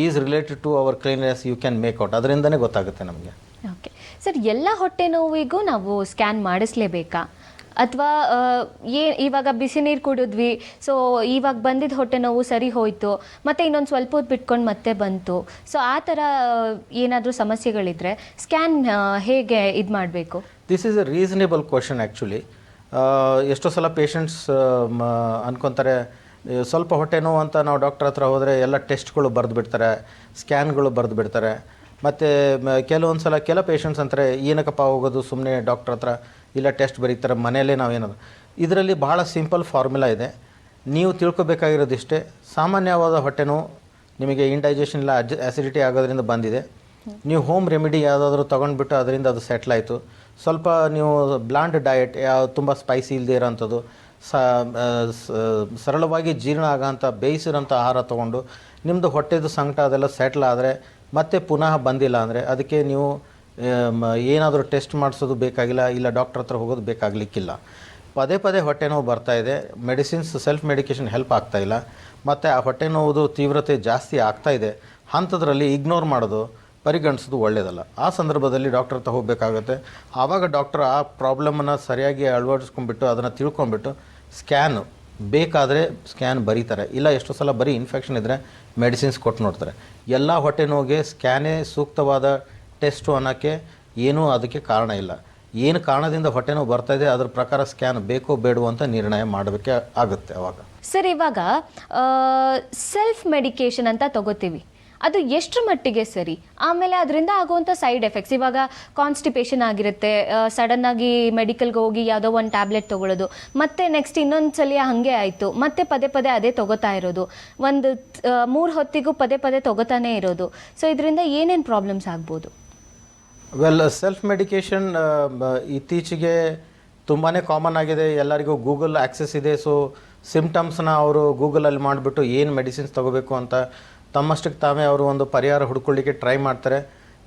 is related to our cleanliness, you can make out. ಅದರಿಂದನೇ ಗೊತ್ತಾಗುತ್ತೆ ನಮಗೆ. Okay sir, ಎಲ್ಲ ಹೊಟ್ಟೆ ನೋವಿಗೂ ನಾವು scan ಮಾಡಿಸ್ಲೇಬೇಕಾ, ಅಥವಾ ಇವಾಗ ಬಿಸಿ ನೀರು ಕುಡಿದ್ವಿ, so ಇವಾಗ ಬಂದಿದ್ದ ಹೊಟ್ಟೆ ನೋವು ಸರಿ ಹೋಯಿತು, ಮತ್ತು ಇನ್ನೊಂದು ಸ್ವಲ್ಪ ಹೊತ್ತು ಬಿಟ್ಕೊಂಡು ಮತ್ತೆ ಬಂತು, ಸೊ ಆ ಥರ ಏನಾದರೂ ಸಮಸ್ಯೆಗಳಿದ್ದರೆ ಸ್ಕ್ಯಾನ್ ಹೇಗೆ ಇದು ಮಾಡಬೇಕು? This is A reasonable question actually. ಎಷ್ಟೋ ಸಲ ಪೇಷಂಟ್ಸ್ ಅನ್ಕೊತಾರೆ ಸ್ವಲ್ಪ ಹೊಟ್ಟೆ ನೋವು ಅಂತ ನಾವು ಡಾಕ್ಟರ್ ಹತ್ರ ಹೋದರೆ ಎಲ್ಲ ಟೆಸ್ಟ್ಗಳು ಬರೆದು ಬಿಡ್ತಾರೆ, ಸ್ಕ್ಯಾನ್ಗಳು ಬರೆದು ಬಿಡ್ತಾರೆ. ಮತ್ತು ಕೆಲವೊಂದು ಸಲ ಕೆಲ ಪೇಷಂಟ್ಸ್ ಅಂತಾರೆ ಏನಕ್ಕಪ್ಪ ಹೋಗೋದು ಸುಮ್ಮನೆ ಡಾಕ್ಟರ್ ಹತ್ರ, ಇಲ್ಲ ಟೆಸ್ಟ್ ಬರೀತಾರೆ ಮನೆಯಲ್ಲೇ ನಾವೇನದು. ಇದರಲ್ಲಿ ಬಹಳ ಸಿಂಪಲ್ ಫಾರ್ಮುಲಾ ಇದೆ. ನೀವು ತಿಳ್ಕೊಬೇಕಾಗಿರೋದಿಷ್ಟೇ, ಸಾಮಾನ್ಯವಾದ ಹೊಟ್ಟೆ ನೋವು ನಿಮಗೆ ಇಂಡೈಜೆಷನ್ ಇಲ್ಲ ಆ್ಯಸಿಡಿಟಿ ಆಗೋದ್ರಿಂದ ಬಂದಿದೆ, ನೀವು ಹೋಮ್ ರೆಮಿಡಿ ಯಾವುದಾದ್ರೂ ತೊಗೊಂಡ್ಬಿಟ್ಟು ಅದರಿಂದ ಅದು ಸೆಟ್ಲ್ ಆಯಿತು. ಸ್ವಲ್ಪ ನೀವು ಬ್ಲಾಂಡ್ ಡಯಟ್, ತುಂಬ ಸ್ಪೈಸಿ ಇಲ್ಲದೆ ಇರೋಂಥದ್ದು, ಸರಳವಾಗಿ ಜೀರ್ಣ ಆಗೋಂಥ ಬೇಯಿಸಿರೋಂಥ ಆಹಾರ ತೊಗೊಂಡು ನಿಮ್ಮದು ಹೊಟ್ಟೆದು ಸಂಕಟ ಅದೆಲ್ಲ ಸೆಟ್ಲ್ ಆದರೆ ಮತ್ತೆ ಪುನಃ ಬಂದಿಲ್ಲ ಅಂದರೆ ಅದಕ್ಕೆ ನೀವು ಏನಾದರೂ ಟೆಸ್ಟ್ ಮಾಡಿಸೋದು ಬೇಕಾಗಿಲ್ಲ, ಇಲ್ಲ ಡಾಕ್ಟರ್ ಹತ್ರ ಹೋಗೋದು ಬೇಕಾಗಲಿಕ್ಕಿಲ್ಲ. ಪದೇ ಪದೇ ಹೊಟ್ಟೆ ನೋವು ಬರ್ತಾಯಿದೆ, ಮೆಡಿಸಿನ್ಸ್ ಸೆಲ್ಫ್ ಮೆಡಿಕೇಷನ್ ಹೆಲ್ಪ್ ಆಗ್ತಾಯಿಲ್ಲ, ಮತ್ತು ಆ ಹೊಟ್ಟೆ ನೋವುದು ತೀವ್ರತೆ ಜಾಸ್ತಿ ಆಗ್ತಾಯಿದೆ, ಅಂಥದ್ರಲ್ಲಿ ಇಗ್ನೋರ್ ಮಾಡೋದು ಪರಿಗಣಿಸೋದು ಒಳ್ಳೆಯದಲ್ಲ. ಆ ಸಂದರ್ಭದಲ್ಲಿ ಡಾಕ್ಟರ್ ಹತ್ರ ಹೋಗಬೇಕಾಗುತ್ತೆ. ಆವಾಗ ಡಾಕ್ಟರ್ ಆ ಪ್ರಾಬ್ಲಮನ್ನು ಸರಿಯಾಗಿ ಅಳವಡಿಸ್ಕೊಂಡ್ಬಿಟ್ಟು ಅದನ್ನು ತಿಳ್ಕೊಂಬಿಟ್ಟು ಸ್ಕ್ಯಾನು ಬೇಕಾದರೆ ಸ್ಕ್ಯಾನ್ ಬರೀತಾರೆ, ಇಲ್ಲ ಎಷ್ಟೋ ಸಲ ಬರೀ ಇನ್ಫೆಕ್ಷನ್ ಇದ್ದರೆ ಮೆಡಿಸಿನ್ಸ್ ಕೊಟ್ಟು ನೋಡ್ತಾರೆ. ಎಲ್ಲ ಹೊಟ್ಟೆ ನೋವಿಗೆ ಸ್ಕ್ಯಾನೇ ಸೂಕ್ತವಾದ ಟೆಸ್ಟು ಅನ್ನೋಕ್ಕೆ ಏನೂ ಅದಕ್ಕೆ ಕಾರಣ ಇಲ್ಲ. ಏನು ಕಾರಣದಿಂದ ಹೊಟ್ಟೆ ನೋವು ಬರ್ತಾಯಿದೆ ಅದ್ರ ಪ್ರಕಾರ ಸ್ಕ್ಯಾನ್ ಬೇಕೋ ಬೇಡವೋ ಅಂತ ನಿರ್ಣಯ ಮಾಡಬೇಕೇ ಆಗುತ್ತೆ ಅವಾಗ. ಸರ್, ಇವಾಗ ಸೆಲ್ಫ್ ಮೆಡಿಕೇಶನ್ ಅಂತ ತಗೋತೀವಿ, ಅದು ಎಷ್ಟರ ಮಟ್ಟಿಗೆ ಸರಿ? ಆಮೇಲೆ ಅದರಿಂದ ಆಗುವಂಥ ಸೈಡ್ ಎಫೆಕ್ಟ್ಸ್, ಇವಾಗ ಕಾನ್ಸ್ಟಿಪೇಷನ್ ಆಗಿರುತ್ತೆ, ಸಡನ್ನಾಗಿ ಮೆಡಿಕಲ್ಗೆ ಹೋಗಿ ಯಾವುದೋ ಒಂದು ಟ್ಯಾಬ್ಲೆಟ್ ತೊಗೊಳ್ಳೋದು, ಮತ್ತೆ ನೆಕ್ಸ್ಟ್ ಇನ್ನೊಂದು ಸಲ ಹಾಗೆ ಆಯಿತು, ಮತ್ತೆ ಪದೇ ಪದೇ ಅದೇ ತೊಗೋತಾ ಇರೋದು, ಒಂದು 3 ಹೊತ್ತಿಗೂ ಪದೇ ಪದೇ ತೊಗೋತಾನೆ ಇರೋದು. ಸೊ ಇದರಿಂದ ಏನೇನು ಪ್ರಾಬ್ಲಮ್ಸ್ ಆಗ್ಬೋದು? ವೆಲ್, ಸೆಲ್ಫ್ ಮೆಡಿಕೇಷನ್ ಇತ್ತೀಚೆಗೆ ತುಂಬಾ ಕಾಮನ್ ಆಗಿದೆ. ಎಲ್ಲರಿಗೂ ಗೂಗಲ್ ಆ್ಯಕ್ಸೆಸ್ ಇದೆ. ಸೊ ಸಿಮ್ಟಮ್ಸ್ನ ಅವರು ಗೂಗಲಲ್ಲಿ ಮಾಡಿಬಿಟ್ಟು ಏನು ಮೆಡಿಸಿನ್ಸ್ ತೊಗೋಬೇಕು ಅಂತ ತಮ್ಮಷ್ಟಕ್ಕೆ ತಾವೇ ಅವರು ಒಂದು ಪರಿಹಾರ ಹುಡ್ಕೊಳ್ಳಿಕ್ಕೆ ಟ್ರೈ ಮಾಡ್ತಾರೆ.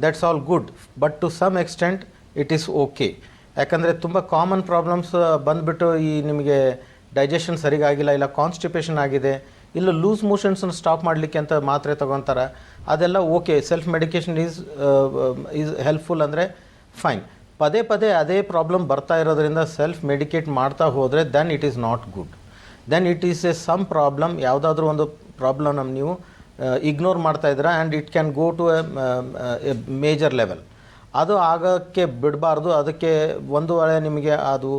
That's all good, but to some extent it is okay. ಯಾಕಂದರೆ ತುಂಬ ಕಾಮನ್ ಪ್ರಾಬ್ಲಮ್ಸ್ ಬಂದುಬಿಟ್ಟು ಈ ನಿಮಗೆ ಡೈಜೆಷನ್ ಸರಿಗಾಗಿಲ್ಲ, ಇಲ್ಲ ಕಾನ್ಸ್ಟಿಪೇಷನ್ ಆಗಿದೆ, ಇಲ್ಲ ಲೂಸ್ ಮೋಷನ್ಸನ್ನು ಸ್ಟಾಪ್ ಮಾಡಲಿಕ್ಕೆ ಅಂತ ಮಾತ್ರೆ ತೊಗೊತಾರೆ, ಅದೆಲ್ಲ okay. Self medication is helpful ಅಂದರೆ ಫೈನ್. ಪದೇ ಪದೇ ಅದೇ ಪ್ರಾಬ್ಲಮ್ ಬರ್ತಾ ಇರೋದ್ರಿಂದ ಸೆಲ್ಫ್ ಮೆಡಿಕೇಟ್ ಮಾಡ್ತಾ ಹೋದರೆ then it is not good. Then it is a some problem, ಯಾವುದಾದ್ರೂ ಒಂದು ಪ್ರಾಬ್ಲಮ್ ನೀವು ಇಗ್ನೋರ್ ಮಾಡ್ತಾ ಇದ್ದೀರಾ and it can go to a major level. ಅದು ಆಗೋಕ್ಕೆ ಬಿಡಬಾರ್ದು. ಅದಕ್ಕೆ ಒಂದು ವೇಳೆ ನಿಮಗೆ ಅದು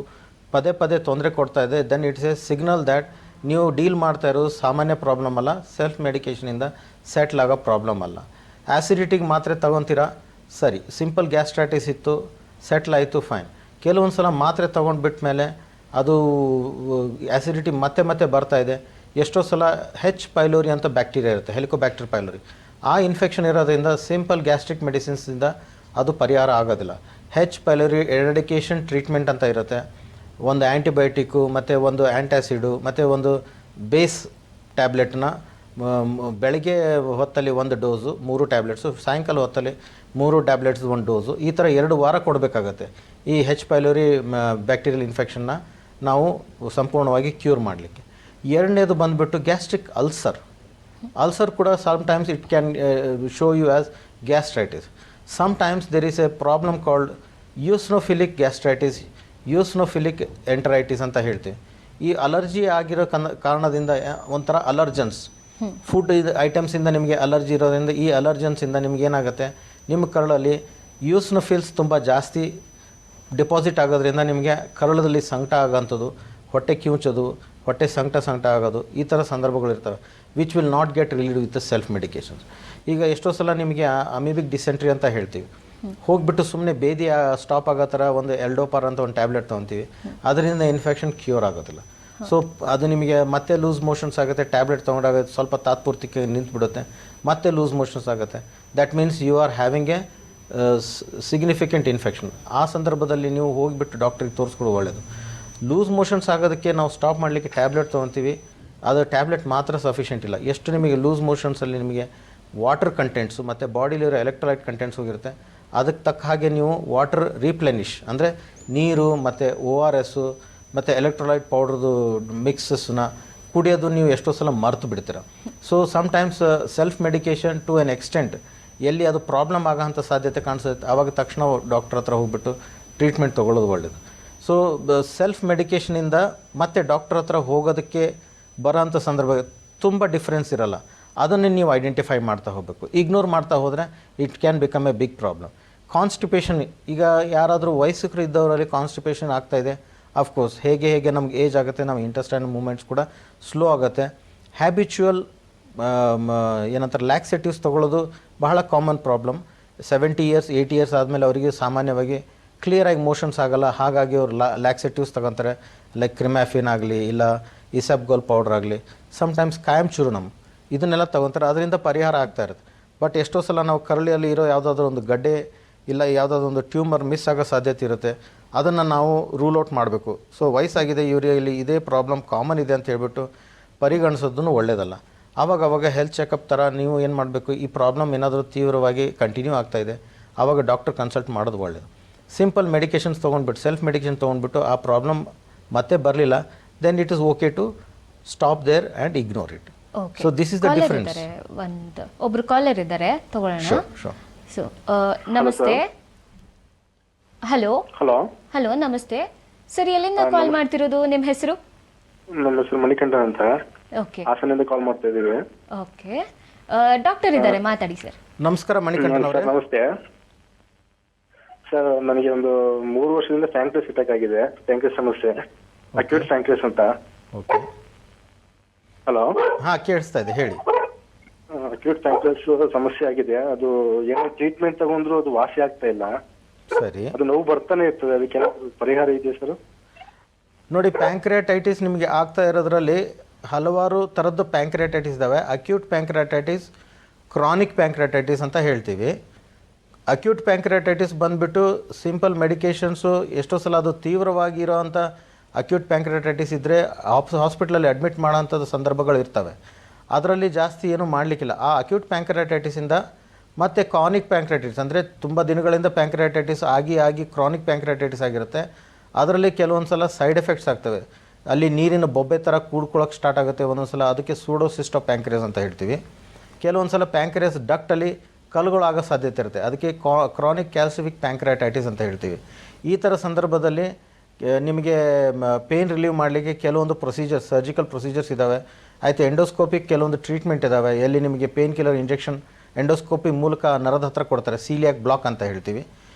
ಪದೇ ಪದೇ ತೊಂದರೆ ಕೊಡ್ತಾ ಇದೆ, then it's a signal that ನೀವು ಡೀಲ್ ಮಾಡ್ತಾ ಇರೋದು ಸಾಮಾನ್ಯ ಪ್ರಾಬ್ಲಮ್ ಅಲ್ಲ, ಸೆಲ್ಫ್ ಮೆಡಿಕೇಷನಿಂದ ಸೆಟ್ಲ್ ಆಗೋ ಪ್ರಾಬ್ಲಮ್ ಅಲ್ಲ. ಆ್ಯಸಿಡಿಟಿಗೆ ಮಾತ್ರೆ ತೊಗೊತೀರಾ, ಸರಿ, ಸಿಂಪಲ್ ಗ್ಯಾಸ್ಟ್ರೈಟಿಸ್ ಇತ್ತು, ಸೆಟ್ಲ್ ಆಯಿತು, ಫೈನ್. ಕೆಲವೊಂದು ಸಲ ಮಾತ್ರೆ ತೊಗೊಂಡ್ಬಿಟ್ಟ ಮೇಲೆ ಅದು ಆ್ಯಸಿಡಿಟಿ ಮತ್ತೆ ಮತ್ತೆ ಬರ್ತಾ ಇದೆ. ಎಷ್ಟೋ ಸಲ ಹೆಚ್ ಪೈಲೋರಿ ಅಂತ ಬ್ಯಾಕ್ಟೀರಿಯಾ ಇರುತ್ತೆ, ಹೆಲಿಕೋಬ್ಯಾಕ್ಟರ್ ಪೈಲೋರಿ, ಆ ಇನ್ಫೆಕ್ಷನ್ ಇರೋದ್ರಿಂದ ಸಿಂಪಲ್ ಗ್ಯಾಸ್ಟ್ರಿಕ್ ಮೆಡಿಸಿನ್ಸಿಂದ ಅದು ಪರಿಹಾರ ಆಗೋದಿಲ್ಲ. ಹೆಚ್ ಪೈಲೋರಿ ಎರಡಿಕೇಷನ್ ಟ್ರೀಟ್ಮೆಂಟ್ ಅಂತ ಇರುತ್ತೆ. ಒಂದು ಆ್ಯಂಟಿಬಯೋಟಿಕ್ಕು ಮತ್ತು ಒಂದು ಆ್ಯಂಟಾಸಿಡು ಮತ್ತು ಒಂದು ಬೇಸ್ ಟ್ಯಾಬ್ಲೆಟ್ನ ಬೆಳಗ್ಗೆ ಹೊತ್ತಲ್ಲಿ 1 ಡೋಸು 3 ಟ್ಯಾಬ್ಲೆಟ್ಸು, ಸಾಯಂಕಾಲ ಹೊತ್ತಲ್ಲಿ 3 ಟ್ಯಾಬ್ಲೆಟ್ಸ್ 1 ಡೋಸು, ಈ ಥರ 2 ವಾರ ಕೊಡಬೇಕಾಗತ್ತೆ ಈ ಹೆಚ್ ಪೈಲೋರಿ ಬ್ಯಾಕ್ಟೀರಿಯಲ್ ಇನ್ಫೆಕ್ಷನ್ನ ನಾವು ಸಂಪೂರ್ಣವಾಗಿ ಕ್ಯೂರ್ ಮಾಡಲಿಕ್ಕೆ. ಎರಡನೇದು ಬಂದುಬಿಟ್ಟು ಗ್ಯಾಸ್ಟ್ರಿಕ್ ಅಲ್ಸರ್ ಕೂಡ sometimes it can show you as gastritis. Sometimes there is a problem called eosinophilic gastritis, eosinophilic enteritis ಅಂತ ಹೇಳ್ತೀವಿ. ಈ ಅಲರ್ಜಿ ಆಗಿರೋ ಕಾರಣದಿಂದ ಒಂಥರ ಅಲರ್ಜನ್ಸ್, ಫುಡ್ ಐಟಮ್ಸಿಂದ ನಿಮಗೆ ಅಲರ್ಜಿ ಇರೋದ್ರಿಂದ ಈ ಅಲರ್ಜನ್ಸಿಂದ ನಿಮ್ಗೆ ಏನಾಗುತ್ತೆ, ನಿಮ್ಮ ಕರಳಲ್ಲಿ ಯೂಸ್ನೋಫಿಲ್ಸ್ ತುಂಬ ಜಾಸ್ತಿ ಡಿಪಾಸಿಟ್ ಆಗೋದ್ರಿಂದ ನಿಮಗೆ ಕರಳದಲ್ಲಿ ಸಂಕಟ ಆಗೋಂಥದ್ದು, ಹೊಟ್ಟೆ ಕಿವುಚೋದು, ಹೊಟ್ಟೆ ಸಂಕಟ ಆಗೋದು, ಈ ಥರ ಸಂದರ್ಭಗಳಿರ್ತವೆ which will not get relieved with self medications. ಈಗ ಎಷ್ಟೋ ಸಲ ನಿಮಗೆ ಅಮೀಬಿಕ್ ಡಿಸೆಂಟ್ರಿ ಅಂತ ಹೇಳ್ತೀವಿ, ಹೋಗ್ಬಿಟ್ಟು ಸುಮ್ಮನೆ ಬೇದಿ ಸ್ಟಾಪ್ ಆಗೋ ಥರ ಒಂದು ಎಲ್ಡೋಪಾರ್ ಅಂತ ಒಂದು ಟ್ಯಾಬ್ಲೆಟ್ ತೊಗೊತೀವಿ, ಅದರಿಂದ ಇನ್ಫೆಕ್ಷನ್ ಕ್ಯೂರ್ ಆಗೋದಿಲ್ಲ. ಸೊ ಅದು ನಿಮಗೆ ಮತ್ತೆ ಲೂಸ್ ಮೋಷನ್ಸ್ ಆಗುತ್ತೆ, ಟ್ಯಾಬ್ಲೆಟ್ ತೊಗೊಂಡಾಗ ಸ್ವಲ್ಪ ತಾತ್ಪೂರ್ತಿಗೆ ನಿಂತುಬಿಡುತ್ತೆ, ಮತ್ತೆ ಲೂಸ್ ಮೋಷನ್ಸ್ ಆಗುತ್ತೆ. That means you are having a significant infection. ಆ ಸಂದರ್ಭದಲ್ಲಿ ನೀವು ಹೋಗಿಬಿಟ್ಟು ಡಾಕ್ಟ್ರಿಗೆ ತೋರಿಸ್ಕೊಡೋ ಒಳ್ಳೆಯದು. ಲೂಸ್ ಮೋಷನ್ಸ್ ಆಗೋದಕ್ಕೆ ನಾವು ಸ್ಟಾಪ್ ಮಾಡಲಿಕ್ಕೆ ಟ್ಯಾಬ್ಲೆಟ್ ತೊಗೊತೀವಿ, ಅದು ಟ್ಯಾಬ್ಲೆಟ್ ಮಾತ್ರ ಸಫಿಷಿಯೆಂಟ್ ಇಲ್ಲ. ಎಷ್ಟು ನಿಮಗೆ ಲೂಸ್ ಮೋಷನ್ಸಲ್ಲಿ ನಿಮಗೆ ವಾಟರ್ ಕಂಟೆಂಟ್ಸು ಮತ್ತು ಬಾಡಿಲಿರೋ ಎಲೆಕ್ಟ್ರೋಲೈಟ್ ಕಂಟೆಂಟ್ಸ್ ಹೋಗಿರುತ್ತೆ, ಅದಕ್ಕೆ ತಕ್ಕ ಹಾಗೆ ನೀವು ವಾಟರ್ ರೀಪ್ಲೆನಿಷ್ ಅಂದರೆ ನೀರು ಮತ್ತು ORS ಮತ್ತು ಎಲೆಕ್ಟ್ರೋಲೈಟ್ ಪೌಡ್ರದು ಮಿಕ್ಸಸ್ನ ಕುಡಿಯೋದು ನೀವು ಎಷ್ಟೋ ಸಲ ಮರೆತು ಬಿಡ್ತೀರ. So sometimes self medication to an extent ಎಲ್ಲಿ ಅದು ಪ್ರಾಬ್ಲಮ್ ಆಗೋಂಥ ಸಾಧ್ಯತೆ ಕಾಣಿಸುತ್ತೆ, ಆವಾಗ ತಕ್ಷಣ ಡಾಕ್ಟ್ರ್ ಹತ್ರ ಹೋಗ್ಬಿಟ್ಟು ಟ್ರೀಟ್ಮೆಂಟ್ ತೊಗೊಳ್ಳೋದು ಒಳ್ಳೆಯದು. ಸೊ ಸೆಲ್ಫ್ ಮೆಡಿಕೇಷನಿಂದ ಮತ್ತು ಡಾಕ್ಟ್ರ್ ಹತ್ರ ಹೋಗೋದಕ್ಕೆ ಬರೋಂಥ ಸಂದರ್ಭ ತುಂಬ ಡಿಫ್ರೆನ್ಸ್ ಇರೋಲ್ಲ. ಅದನ್ನೇ ನೀವು ಐಡೆಂಟಿಫೈ ಮಾಡ್ತಾ ಹೋಗಬೇಕು. ಇಗ್ನೋರ್ ಮಾಡ್ತಾ ಹೋದರೆ it can become a big problem. Constipation, ಈಗ ಯಾರಾದರೂ ವಯಸ್ಕರು ಇದ್ದವರಲ್ಲಿ ಕಾನ್ಸ್ಟಿಪೇಷನ್ ಆಗ್ತಾಯಿದೆ, ಅಫ್ಕೋರ್ಸ್ ಹೇಗೆ ನಮ್ಗೆ ಏಜ್ ಆಗುತ್ತೆ ನಮ್ಮ ಇಂಟೆಸ್ಟೈನಲ್ ಮೂಮೆಂಟ್ಸ್ ಕೂಡ ಸ್ಲೋ ಆಗುತ್ತೆ. ಹ್ಯಾಬಿಚುವಲ್ ಏನಂತಾರೆ ಲ್ಯಾಕ್ಸೇಟಿವ್ಸ್ ತೊಗೊಳ್ಳೋದು ಬಹಳ ಕಾಮನ್ ಪ್ರಾಬ್ಲಮ್. 70 ಇಯರ್ಸ್ 80 ಇಯರ್ಸ್ ಆದಮೇಲೆ ಅವರಿಗೆ ಸಾಮಾನ್ಯವಾಗಿ ಕ್ಲಿಯರಾಗಿ ಮೋಷನ್ಸ್ ಆಗೋಲ್ಲ, ಹಾಗಾಗಿ ಅವರು ಲ್ಯಾಕ್ಸೇಟಿವ್ಸ್ ತೊಗೊತಾರೆ, ಲೈಕ್ ಕ್ರಿಮ್ಯಾಫಿನ್ ಆಗಲಿ ಇಲ್ಲ ಇಸಬ್ಗೋಲ್ ಪೌಡ್ರ್ ಆಗಲಿ, ಸಮ್ಟೈಮ್ಸ್ ಕಾಯಂ ಚೂರ್ಣಮ್, ಇದನ್ನೆಲ್ಲ ತೊಗೊತಾರೆ, ಅದರಿಂದ ಪರಿಹಾರ ಆಗ್ತಾ ಇರುತ್ತೆ. ಬಟ್ ಎಷ್ಟೋ ಸಲ ನಾವು ಕರಳಿಯಲ್ಲಿ ಇರೋ ಯಾವುದಾದ್ರೂ ಒಂದು ಗಡ್ಡೆ ಇಲ್ಲ ಯಾವುದಾದ್ರೂ ಒಂದು ಟ್ಯೂಮರ್ ಮಿಸ್ ಆಗೋ ಸಾಧ್ಯತೆ ಇರುತ್ತೆ, ಅದನ್ನು ನಾವು ರೂಲ್ ಔಟ್ ಮಾಡಬೇಕು. ಸೊ ವಯಸ್ಸಾಗಿದೆ ಇವರಲ್ಲಿ ಇದೇ ಪ್ರಾಬ್ಲಮ್ ಕಾಮನ್ ಇದೆ ಅಂತ ಹೇಳ್ಬಿಟ್ಟು ಪರಿಗಣಿಸೋದನ್ನು ಒಳ್ಳೆಯದಲ್ಲ. ಆವಾಗ ಹೆಲ್ತ್ ಚೆಕಪ್ ಥರ ನೀವು ಏನು ಮಾಡಬೇಕು, ಈ ಪ್ರಾಬ್ಲಮ್ ಏನಾದರೂ ತೀವ್ರವಾಗಿ ಕಂಟಿನ್ಯೂ ಆಗ್ತಾಯಿದೆ, ಆವಾಗ ಡಾಕ್ಟರ್ ಕನ್ಸಲ್ಟ್ ಮಾಡೋದು ಒಳ್ಳೆಯದು. ಸಿಂಪಲ್ ಮೆಡಿಕೇಷನ್ಸ್ ತೊಗೊಂಡ್ಬಿಟ್ಟು ಸೆಲ್ಫ್ ಮೆಡಿಕೇಷನ್ ತೊಗೊಂಡ್ಬಿಟ್ಟು ಆ ಪ್ರಾಬ್ಲಮ್ ಮತ್ತೆ ಬರಲಿಲ್ಲ, then it is okay to stop there and ignore it. So this is the difference. ಒಬ್ರು ಕಾಲರ್ ಇದ್ದಾರೆ, ತಗೊಳ್ಳೋಣ. ಸೊ ನಮಸ್ತೆ. ಹಲೋ ಹಲೋ ಹಲೋ ನಮಸ್ತೆ ಸರ್, ಎಲ್ಲಿಂದ ಕಾಲ್ ಮಾಡ್ತಿರೋದು? ನಿಮ್ಮ ಹೆಸರು? ನಮ್ಮ ಹೆಸರು ಮಣಿಕಂಠನ್ ಅಂತ, ಓಕೆ ಹಾಸನದಿಂದ ಕಾಲ್ ಮಾಡ್ತಾ ಇದ್ದೀವಿ. ಓಕೆ ಡಾಕ್ಟರ್ ಇದ್ದಾರೆ, ಮಾತಾಡಿ ಸರ್. ನಮಸ್ಕಾರ ಮಣಿಕಂಠನ್ ಅವರೇ. ಸರ್ ನಮಸ್ತೆ ಸರ್. ನನಗೆ ಒಂದು 3 ವರ್ಷದಿಂದ ಪ್ಯಾಂಕ್ರಿಯಾಸ್ ಅಟ್ಯಾಕ್ ಆಗಿದೆ, ಪ್ಯಾಂಕ್ರಿಯಾಸ್ ಸಮಸ್ಯೆ, ಅಕ್ಯೂಟ್ ಪ್ಯಾಂಕ್ರಿಯಾಸ್ ಅಂತ. Okay, hello. ಹಾಂ ಕೇಳಿಸ್ತಾ ಇದೆ, ಹೇಳಿ. ಅಕ್ಯೂಟ್ ಪ್ಯಾಂಕ್ರಿಯಾಸ್ ಸಮಸ್ಯೆ ಆಗಿದೆ. ಅದು ಏನೋ ಟ್ರೀಟ್ಮೆಂಟ್ ತಗೊಂಡ್ರು ಅದು ವಾಸಿ ಆಗ್ತಾ ಇಲ್ಲ. ಸರಿ, ಅದು ನೋವು ಬರ್ತಾನೆ ಇರ್ತದೆ. ಅದಕ್ಕೆ ಏನಾದ್ರು ಪರಿಹಾರ ಇದೆಯಾ ಸರ್? ನೋಡಿ, ಪ್ಯಾಂಕ್ರಿಯಾಟೈಟಿಸ್ ನಿಮಗೆ ಆಗ್ತಾ ಇರೋದ್ರಲ್ಲಿ ಹಲವಾರು ಥರದ್ದು ಪ್ಯಾಂಕ್ರಿಯಾಟೈಟಿಸ್ ಇದ್ದಾವೆ. ಅಕ್ಯೂಟ್ ಪ್ಯಾಂಕ್ರಿಯಾಟೈಟಿಸ್, ಕ್ರಾನಿಕ್ ಪ್ಯಾಂಕ್ರಿಯಾಟೈಟಿಸ್ ಅಂತ ಹೇಳ್ತೀವಿ. ಅಕ್ಯೂಟ್ ಪ್ಯಾಂಕ್ರಿಯಾಟೈಟಿಸ್ ಬಂದುಬಿಟ್ಟು ಸಿಂಪಲ್ ಮೆಡಿಕೇಷನ್ಸು, ಎಷ್ಟೋ ಸಲ ಅದು ತೀವ್ರವಾಗಿರೋವಂಥ ಅಕ್ಯೂಟ್ ಪ್ಯಾಂಕ್ರಿಯಾಟೈಟಿಸ್ ಇದ್ದರೆ ಹಾಸ್ಪಿಟ್ಲಲ್ಲಿ ಅಡ್ಮಿಟ್ ಮಾಡೋಂಥದ್ದು ಸಂದರ್ಭಗಳು ಇರ್ತವೆ. ಅದರಲ್ಲಿ ಜಾಸ್ತಿ ಏನೂ ಮಾಡಲಿಕ್ಕಿಲ್ಲ. ಆ ಅಕ್ಯೂಟ್ ಪ್ಯಾಂಕ್ರಿಯಾಟೈಟಿಸಿಂದ ಮತ್ತು ಕ್ರಾನಿಕ್ ಪ್ಯಾಂಕ್ರಿಯಾಟೈಟಿಸ್ ಅಂದರೆ ತುಂಬ ದಿನಗಳಿಂದ ಪ್ಯಾಂಕ್ರಿಯಾಟೈಟಿಸ್ ಆಗಿ ಕ್ರಾನಿಕ್ ಪ್ಯಾಂಕ್ರಿಯಾಟೈಟಿಸ್ ಆಗಿರುತ್ತೆ. ಅದರಲ್ಲಿ ಕೆಲವೊಂದು ಸಲ ಸೈಡ್ ಎಫೆಕ್ಟ್ಸ್ ಆಗ್ತವೆ. ಅಲ್ಲಿ ನೀರಿನ ಬೊಬ್ಬೆ ಥರ ಕೂಡ್ಕೊಳ್ಳೋಕೆ ಸ್ಟಾರ್ಟ್ ಆಗುತ್ತೆ ಒಂದೊಂದು ಸಲ. ಅದಕ್ಕೆ ಸೂಡೋಸಿಸ್ಟ್ ಆಫ್ ಪ್ಯಾಂಕ್ರಿಯಾಸ್ ಅಂತ ಹೇಳ್ತೀವಿ. ಕೆಲವೊಂದು ಸಲ ಪ್ಯಾಂಕ್ರಿಯಾಸ್ ಡಕ್ಟಲ್ಲಿ ಕಲ್ಲುಗಳಾಗೋ ಸಾಧ್ಯತೆ ಇರುತ್ತೆ. ಅದಕ್ಕೆ ಕ್ರಾನಿಕ್ ಕ್ಯಾಲ್ಸಿಫಿಕ್ ಪ್ಯಾಂಕ್ರಿಯಾಟೈಟಿಸ್ ಅಂತ ಹೇಳ್ತೀವಿ. ಈ ಥರ ಸಂದರ್ಭದಲ್ಲಿ ನಿಮಗೆ ಪೇನ್ ರಿಲೀವ್ ಮಾಡಲಿಕ್ಕೆ ಕೆಲವೊಂದು ಪ್ರೊಸೀಜರ್ಸ್, ಸರ್ಜಿಕಲ್ ಪ್ರೊಸೀಜರ್ಸ್ ಇದ್ದಾವೆ. ಆಯಿತು, ಎಂಡೋಸ್ಕೋಪಿಕ್ ಕೆಲವೊಂದು ಟ್ರೀಟ್ಮೆಂಟ್ ಇದ್ದಾವೆ, ಎಲ್ಲಿ ನಿಮಗೆ ಪೇನ್ ಕಿಲ್ಲರ್ ಇಂಜೆಕ್ಷನ್ ಎಂಡೋಸ್ಕೋಪಿ ಮೂಲಕ ನರದ ಹತ್ರ ಕೊಡ್ತಾರೆ, ಸೀಲಿಯಾಕ್ ಬ್ಲಾಕ್ ಅಂತ ಹೇಳ್ತೀವಿ.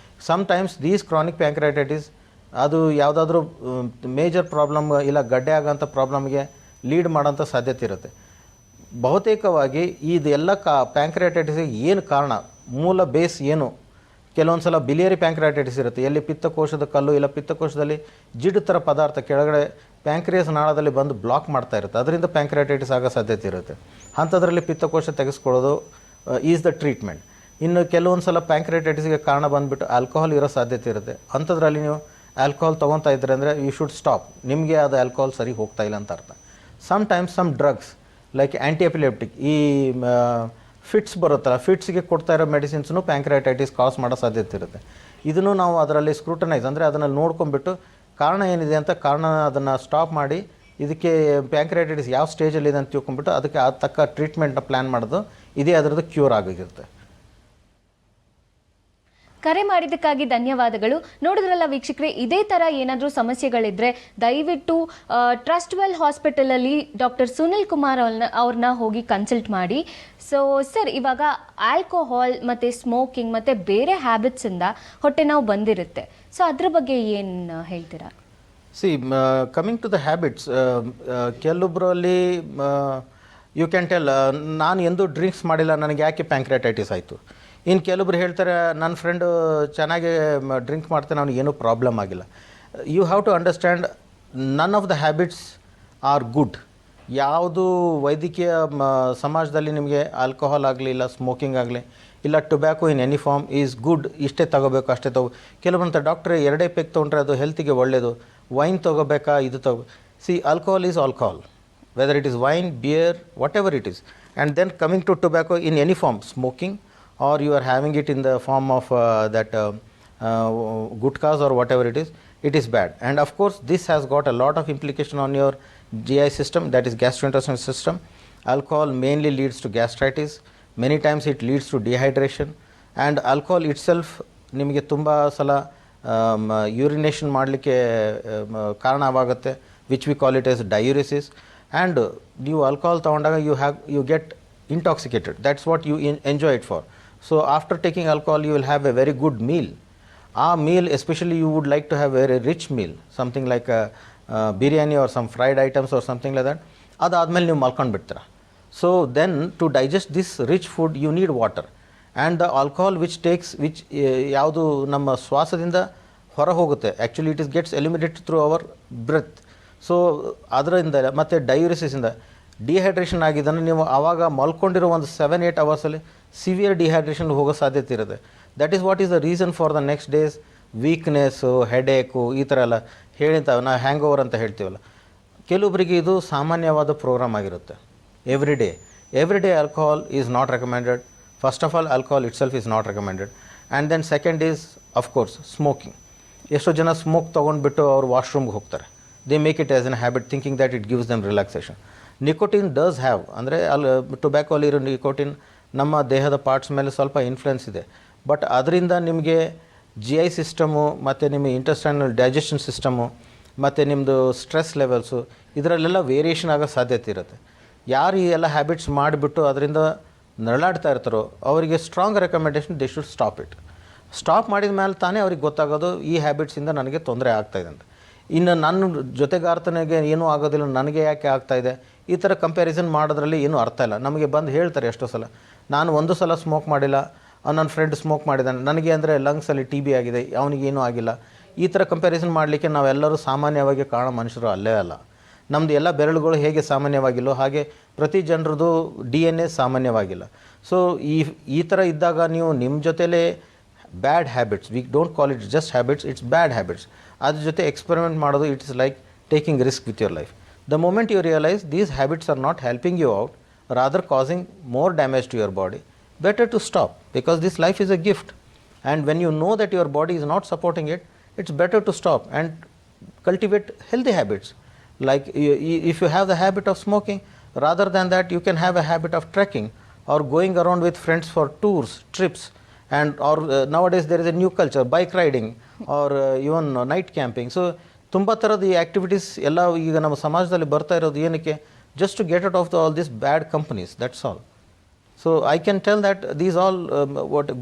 ಸಮ್ಟೈಮ್ಸ್ ದೀಸ್ ಕ್ರಾನಿಕ್ ಪ್ಯಾಂಕ್ರಿಯಾಟೈಟಿಸ್ ಅದು ಯಾವುದಾದ್ರೂ ಮೇಜರ್ ಪ್ರಾಬ್ಲಮ್ ಇಲ್ಲ ಗಡ್ಡೆ ಆಗೋಂಥ ಪ್ರಾಬ್ಲಮ್ಗೆ ಲೀಡ್ ಮಾಡೋಂಥ ಸಾಧ್ಯತೆ ಇರುತ್ತೆ. ಬಹುತೇಕವಾಗಿ ಇದೆಲ್ಲ ಪ್ಯಾಂಕ್ರಿಯಾಟೈಟಿಸ್ಗೆ ಏನು ಕಾರಣ, ಮೂಲ ಬೇಸ್ ಏನು? ಕೆಲವೊಂದು ಸಲ ಬಿಲಿಯರಿ ಪ್ಯಾಂಕ್ರಿಯಾಟೈಟಿಸ್ ಇರುತ್ತೆ, ಎಲ್ಲಿ ಪಿತ್ತಕೋಶದ ಕಲ್ಲು ಇಲ್ಲ ಪಿತ್ತಕೋಶದಲ್ಲಿ ಜಿಡ್ಡು ಥರ ಪದಾರ್ಥ ಕೆಳಗಡೆ ಪ್ಯಾಂಕ್ರಿಯಾಸ್ ನಾಳದಲ್ಲಿ ಬಂದು ಬ್ಲಾಕ್ ಮಾಡ್ತಾ ಇರುತ್ತೆ. ಅದರಿಂದ ಪ್ಯಾಂಕ್ರಿಯಾಟೈಟಿಸ್ ಆಗೋ ಸಾಧ್ಯತೆ ಇರುತ್ತೆ. ಅಂಥದ್ರಲ್ಲಿ ಪಿತ್ತಕೋಶ ತೆಗೆಸ್ಕೊಳ್ಳೋದು ಈಸ್ ದ ಟ್ರೀಟ್ಮೆಂಟ್. ಇನ್ನು ಕೆಲವೊಂದು ಸಲ ಪ್ಯಾಂಕ್ರಿಯಾಟೈಟಿಸ್ಗೆ ಕಾರಣ ಬಂದುಬಿಟ್ಟು ಆಲ್ಕೋಹಾಲ್ ಇರೋ ಸಾಧ್ಯತೆ ಇರುತ್ತೆ. ಅಂಥದ್ರಲ್ಲಿ ನೀವು ಆಲ್ಕೋಹಾಲ್ ತೊಗೊತಾ ಇದ್ದರೆ ಅಂದರೆ ಯು ಶುಡ್ ಸ್ಟಾಪ್. ನಿಮಗೆ ಅದು ಆಲ್ಕೋಹಾಲ್ ಸರಿ ಹೋಗ್ತಾ ಇಲ್ಲ ಅಂತ ಅರ್ಥ. ಸಮ್ಟೈಮ್ಸ್ ಸಮ್ ಡ್ರಗ್ಸ್ ಲೈಕ್ ಆ್ಯಂಟಿ ಎಪಿಲೆಪ್ಟಿಕ್, ಈ ಫಿಟ್ಸ್ ಬರುತ್ತಲ್ಲ, ಫಿಟ್ಸ್ಗೆ ಕೊಡ್ತಾ ಇರೋ ಮೆಡಿಸಿನ್ಸ್ನು ಪ್ಯಾಂಕ್ರಿಯಾಟೈಟಿಸ್ ಕಾಸ್ ಮಾಡೋ ಸಾಧ್ಯತೆ ಇರುತ್ತೆ. ಇದನ್ನು ನಾವು ಅದರಲ್ಲಿ ಸ್ಕ್ರೂಟನೈಸ್ ಅಂದರೆ ಅದನ್ನು ನೋಡ್ಕೊಂಡ್ಬಿಟ್ಟು ಕಾರಣ ಏನಿದೆ ಅಂತ ಅದನ್ನು ಸ್ಟಾಪ್ ಮಾಡಿ ಇದಕ್ಕೆ ಪ್ಯಾಂಕ್ರಿಯಾಟೈಟಿಸ್ ಯಾವ ಸ್ಟೇಜಲ್ಲಿದೆ ಅಂತ ತಿಳ್ಕೊಂಡ್ಬಿಟ್ಟು ಅದಕ್ಕೆ ಆ ತಕ್ಕ ಟ್ರೀಟ್ಮೆಂಟ್ನ ಪ್ಲ್ಯಾನ್ ಮಾಡೋದು ಇದೇ ಅದರದ್ದು ಕ್ಯೂರ್ ಆಗಿರುತ್ತೆ. ಕರೆ ಮಾಡಿದ್ದಕ್ಕಾಗಿ ಧನ್ಯವಾದಗಳು. ನೋಡಿದ್ರಲ್ಲ ವೀಕ್ಷಕರೇ, ಇದೇ ಥರ ಏನಾದರೂ ಸಮಸ್ಯೆಗಳಿದ್ದರೆ ದಯವಿಟ್ಟು ಟ್ರಸ್ಟ್ವೆಲ್ ಹಾಸ್ಪಿಟಲಲ್ಲಿ ಡಾಕ್ಟರ್ ಸುನಿಲ್ ಕುಮಾರ್ ಅವ್ರನ್ನ ಹೋಗಿ ಕನ್ಸಲ್ಟ್ ಮಾಡಿ. ಸೊ ಸರ್, ಇವಾಗ ಆಲ್ಕೋಹಾಲ್ ಮತ್ತು ಸ್ಮೋಕಿಂಗ್ ಮತ್ತು ಬೇರೆ ಹ್ಯಾಬಿಟ್ಸಿಂದ ಹೊಟ್ಟೆ ನೋವು ಬಂದಿರುತ್ತೆ. ಸೊ ಅದ್ರ ಬಗ್ಗೆ ಏನು ಹೇಳ್ತೀರಾ? ಕಮಿಂಗ್ ಟು ದ ಹ್ಯಾಬಿಟ್ಸ್, ಕೆಲವೊಬ್ಬರಲ್ಲಿ ಯು ಕ್ಯಾನ್ ಟೆಲ್ ನಾನು ಎಂದೂ ಡ್ರಿಂಕ್ಸ್ ಮಾಡಿಲ್ಲ, ನನಗೆ ಯಾಕೆ ಪ್ಯಾಂಕ್ರಿಯಾಟೈಟಿಸ್ ಆಯಿತು. ಇನ್ನು ಕೆಲವೊಬ್ರು ಹೇಳ್ತಾರೆ ನನ್ನ ಫ್ರೆಂಡು ಚೆನ್ನಾಗಿ ಡ್ರಿಂಕ್ ಮಾಡ್ತಾನೆ, ಅವ್ನಿಗೆ ಏನೂ ಪ್ರಾಬ್ಲಮ್ ಆಗಿಲ್ಲ. You have to understand none of the habits are good. ಯಾವುದು ವೈದ್ಯಕೀಯ ಸಮಾಜದಲ್ಲಿ ನಿಮಗೆ ಆಲ್ಕೋಹಾಲ್ ಆಗಲಿ ಇಲ್ಲ ಸ್ಮೋಕಿಂಗ್ ಆಗಲಿ ಇಲ್ಲ tobacco in any form is good, ಇಷ್ಟೇ ತಗೋಬೇಕು ಅಷ್ಟೇ ಕೆಲವೊಂದು ಡಾಕ್ಟ್ರೆ 2 ಪೆಗ್ ತೊಗೊಂಡ್ರೆ ಅದು ಹೆಲ್ತಿಗೆ ಒಳ್ಳೆಯದು, ವೈನ್ ತೊಗೋಬೇಕಾ ಇದು alcohol is alcohol, whether it is wine, beer, whatever it is. And then coming to tobacco in any form, smoking or you are having it in the form of that gutkhas or whatever it is bad. And of course this has got a lot of implication on your GI system, that is gastrointestinal system. Alcohol mainly leads to gastritis, many times it leads to dehydration, and alcohol itself ನಿಮಗೆ ತುಂಬ ಸಲ urination ಮಾಡಲಿಕ್ಕೆ ಕಾರಣವಾಗುತ್ತೆ, which we call it as diuresis. And ನೀವು alcohol ತಗೊಂಡಾಗ you get intoxicated, that's what you enjoy it for. So after taking alcohol you will have a very good meal. Meal especially you would like to have a very rich meal, something like a biryani or some fried items or something like that. ಅದಾದಮೇಲೆ ನೀವು ಮಲ್ಕೊಂಡು ಬಿಡ್ತೀರ. So then to digest this rich food you need water, and the alcohol which ಯಾವುದು ನಮ್ಮ ಶ್ವಾಸದಿಂದ ಹೊರ ಹೋಗುತ್ತೆ, actually it gets eliminated through our breath. So ಅದರಿಂದ ಮತ್ತು ಡಯೂರಿಸಿಸಿಂದ dehydration ಆಗಿದ್ದನ್ನು ನೀವು ಆವಾಗ ಮಲ್ಕೊಂಡಿರೋ ಒಂದು 7-8 ಅವರ್ಸಲ್ಲಿ ಸಿವಿಯರ್ ಡಿಹೈಡ್ರೇಷನ್ ಹೋಗೋ ಸಾಧ್ಯತೆ ಇರುತ್ತೆ. That is what is the reason for the next days weakness, headache, ಈ ಥರ ಎಲ್ಲ ಹೇಳಿರ್ತಾವೆ. ನಾವು ಹ್ಯಾಂಗ್ ಓವರ್ ಅಂತ ಹೇಳ್ತೀವಲ್ಲ, ಕೆಲವೊಬ್ಬರಿಗೆ ಇದು ಸಾಮಾನ್ಯವಾದ ಪ್ರೋಗ್ರಾಮ್ ಆಗಿರುತ್ತೆ. Every day alcohol is not recommended. First of all alcohol itself is not recommended. And then second is of course smoking. ಎಷ್ಟೋ ಜನ ಸ್ಮೋಕ್ ತೊಗೊಂಡ್ಬಿಟ್ಟು ಅವ್ರು ವಾಶ್ರೂಮ್ಗೆ ಹೋಗ್ತಾರೆ. They make it as an habit thinking that it gives them relaxation. Nicotine does have, ಅಂದರೆ ಟೊಬ್ಯಾಕೋಲಿರೋ nicotine ನಮ್ಮ ದೇಹದ ಪಾರ್ಟ್ಸ್ ಮೇಲೆ ಸ್ವಲ್ಪ ಇನ್ಫ್ಲುಯೆನ್ಸ್ ಇದೆ. ಬಟ್ ಅದರಿಂದ ನಿಮಗೆ GI ಸಿಸ್ಟಮು ಮತ್ತು ನಿಮ್ಮ ಇಂಟೆಸ್ಟೈನಲ್ ಡೈಜೆಷನ್ ಸಿಸ್ಟಮು ಮತ್ತು ನಿಮ್ಮದು ಸ್ಟ್ರೆಸ್ ಲೆವೆಲ್ಸು ಇದರಲ್ಲೆಲ್ಲ ವೇರಿಯೇಷನ್ ಆಗೋ ಸಾಧ್ಯತೆ ಇರುತ್ತೆ. ಯಾರು ಈ ಎಲ್ಲ ಹ್ಯಾಬಿಟ್ಸ್ ಮಾಡಿಬಿಟ್ಟು ಅದರಿಂದ ನರಳಾಡ್ತಾ ಇರ್ತಾರೋ ಅವರಿಗೆ strong recommendation they should stop it. Stop ಮಾಡಿದ ಮೇಲೆ ತಾನೇ ಅವ್ರಿಗೆ ಗೊತ್ತಾಗೋದು ಈ ಹ್ಯಾಬಿಟ್ಸಿಂದ ನನಗೆ ತೊಂದರೆ ಆಗ್ತಾಯಿದೆ ಅಂತ. ಇನ್ನು ನನ್ನ ಜೊತೆಗಾರ್ತನಿಗೆ ಏನೂ ಆಗೋದಿಲ್ಲ, ನನಗೆ ಯಾಕೆ ಆಗ್ತಾಯಿದೆ, ಈ ಥರ ಕಂಪ್ಯಾರಿಸನ್ ಮಾಡೋದ್ರಲ್ಲಿ ಏನೂ ಅರ್ಥ ಇಲ್ಲ. ನಮಗೆ ಬಂದು ಹೇಳ್ತಾರೆ ಎಷ್ಟೋ ಸಲ, ನಾನು ಒಂದು ಸಲ ಸ್ಮೋಕ್ ಮಾಡಿಲ್ಲ, ನನ್ನ ಫ್ರೆಂಡ್ ಸ್ಮೋಕ್ ಮಾಡಿದ್ದಾನೆ, ನನಗೆ ಅಂದರೆ ಲಂಗ್ಸಲ್ಲಿ TB ಆಗಿದೆ, ಅವನಿಗೇನೂ ಆಗಿಲ್ಲ. ಈ ಥರ ಕಂಪ್ಯಾರಿಸನ್ ಮಾಡಲಿಕ್ಕೆ ನಾವೆಲ್ಲರೂ ಸಾಮಾನ್ಯವಾಗಿ ಕಾಣೋ ಮನುಷ್ಯರು ಅಲ್ಲೇ ಅಲ್ಲ. ನಮ್ಮದು ಎಲ್ಲ ಬೆರಳುಗಳು ಹೇಗೆ ಸಾಮಾನ್ಯವಾಗಿಲ್ಲೋ ಹಾಗೆ ಪ್ರತಿ ಜನರದು DNA ಸಾಮಾನ್ಯವಾಗಿಲ್ಲ. ಸೊ ಈ ಥರ ಇದ್ದಾಗ ನೀವು ನಿಮ್ಮ ಜೊತೆಲೇ bad habits, we don't call it just habits, it's bad habits, ಅದ್ರ ಜೊತೆ ಎಕ್ಸ್ಪೆರಿಮೆಂಟ್ ಮಾಡೋದು it is like taking risk with your life. The moment you realise these habits are not helping you out, rather causing more damage to your body, better to stop, because this life is a gift, and when you know that your body is not supporting it, it's better to stop and cultivate healthy habits. Like if you have the habit of smoking, rather than that you can have a habit of trekking or going around with friends for tours, trips, and or nowadays there is a new culture, bike riding or even night camping. So ತುಂಬ ಥರದ ಈ activities ಎಲ್ಲ ಈಗ ನಮ್ಮ ಸಮಾಜದಲ್ಲಿ ಬರ್ತಾ ಇರೋದು ಏನಕ್ಕೆ, just to get out of all these bad companies, that's all. So I can tell that these all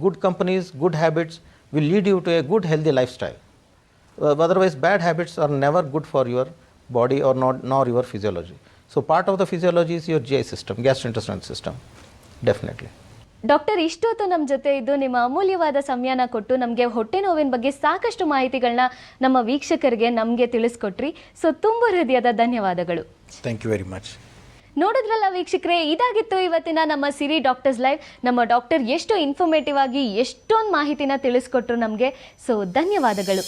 good companies, good habits will lead you to a good healthy lifestyle. Otherwise bad habits are never good for your body or nor your physiology. So part of the physiology is your GI system, gastrointestinal system, definitely. Doctor, ಇಷ್ಟೊತ್ತು ನಮ್ಮ ಜೊತೆ ಇದ್ದು ನಿಮ್ಮ ಅಮೂಲ್ಯವಾದ ಸಮಯನ ಕೊಟ್ಟು ನಮಗೆ ಹೊಟ್ಟೆ ನೋವಿನ ಬಗ್ಗೆ ಸಾಕಷ್ಟು ಮಾಹಿತಿಗಳನ್ನ ನಮ್ಮ ವೀಕ್ಷಕರಿಗೆ ನಮಗೆ ತಿಳಿಸ್ಕೊಟ್ರಿ. ಸೊ ತುಂಬ ಹೃದಯದ ಧನ್ಯವಾದಗಳು. Thank you very much. ನೋಡಿದ್ರಲ್ಲ ವೀಕ್ಷಕರೇ, ಇದಾಗಿತ್ತು ಇವತ್ತಿನ ನಮ್ಮ ಸಿರಿ ಡಾಕ್ಟರ್ಸ್ ಲೈವ್. ನಮ್ಮ ಡಾಕ್ಟರ್ ಎಷ್ಟು ಇನ್ಫಾರ್ಮೇಟಿವ್ ಆಗಿ ಎಷ್ಟೊಂದು ಮಾಹಿತಿನ ತಿಳಿಸ್ಕೊಟ್ರು ನಮಗೆ. ಸೊ ಧನ್ಯವಾದಗಳು.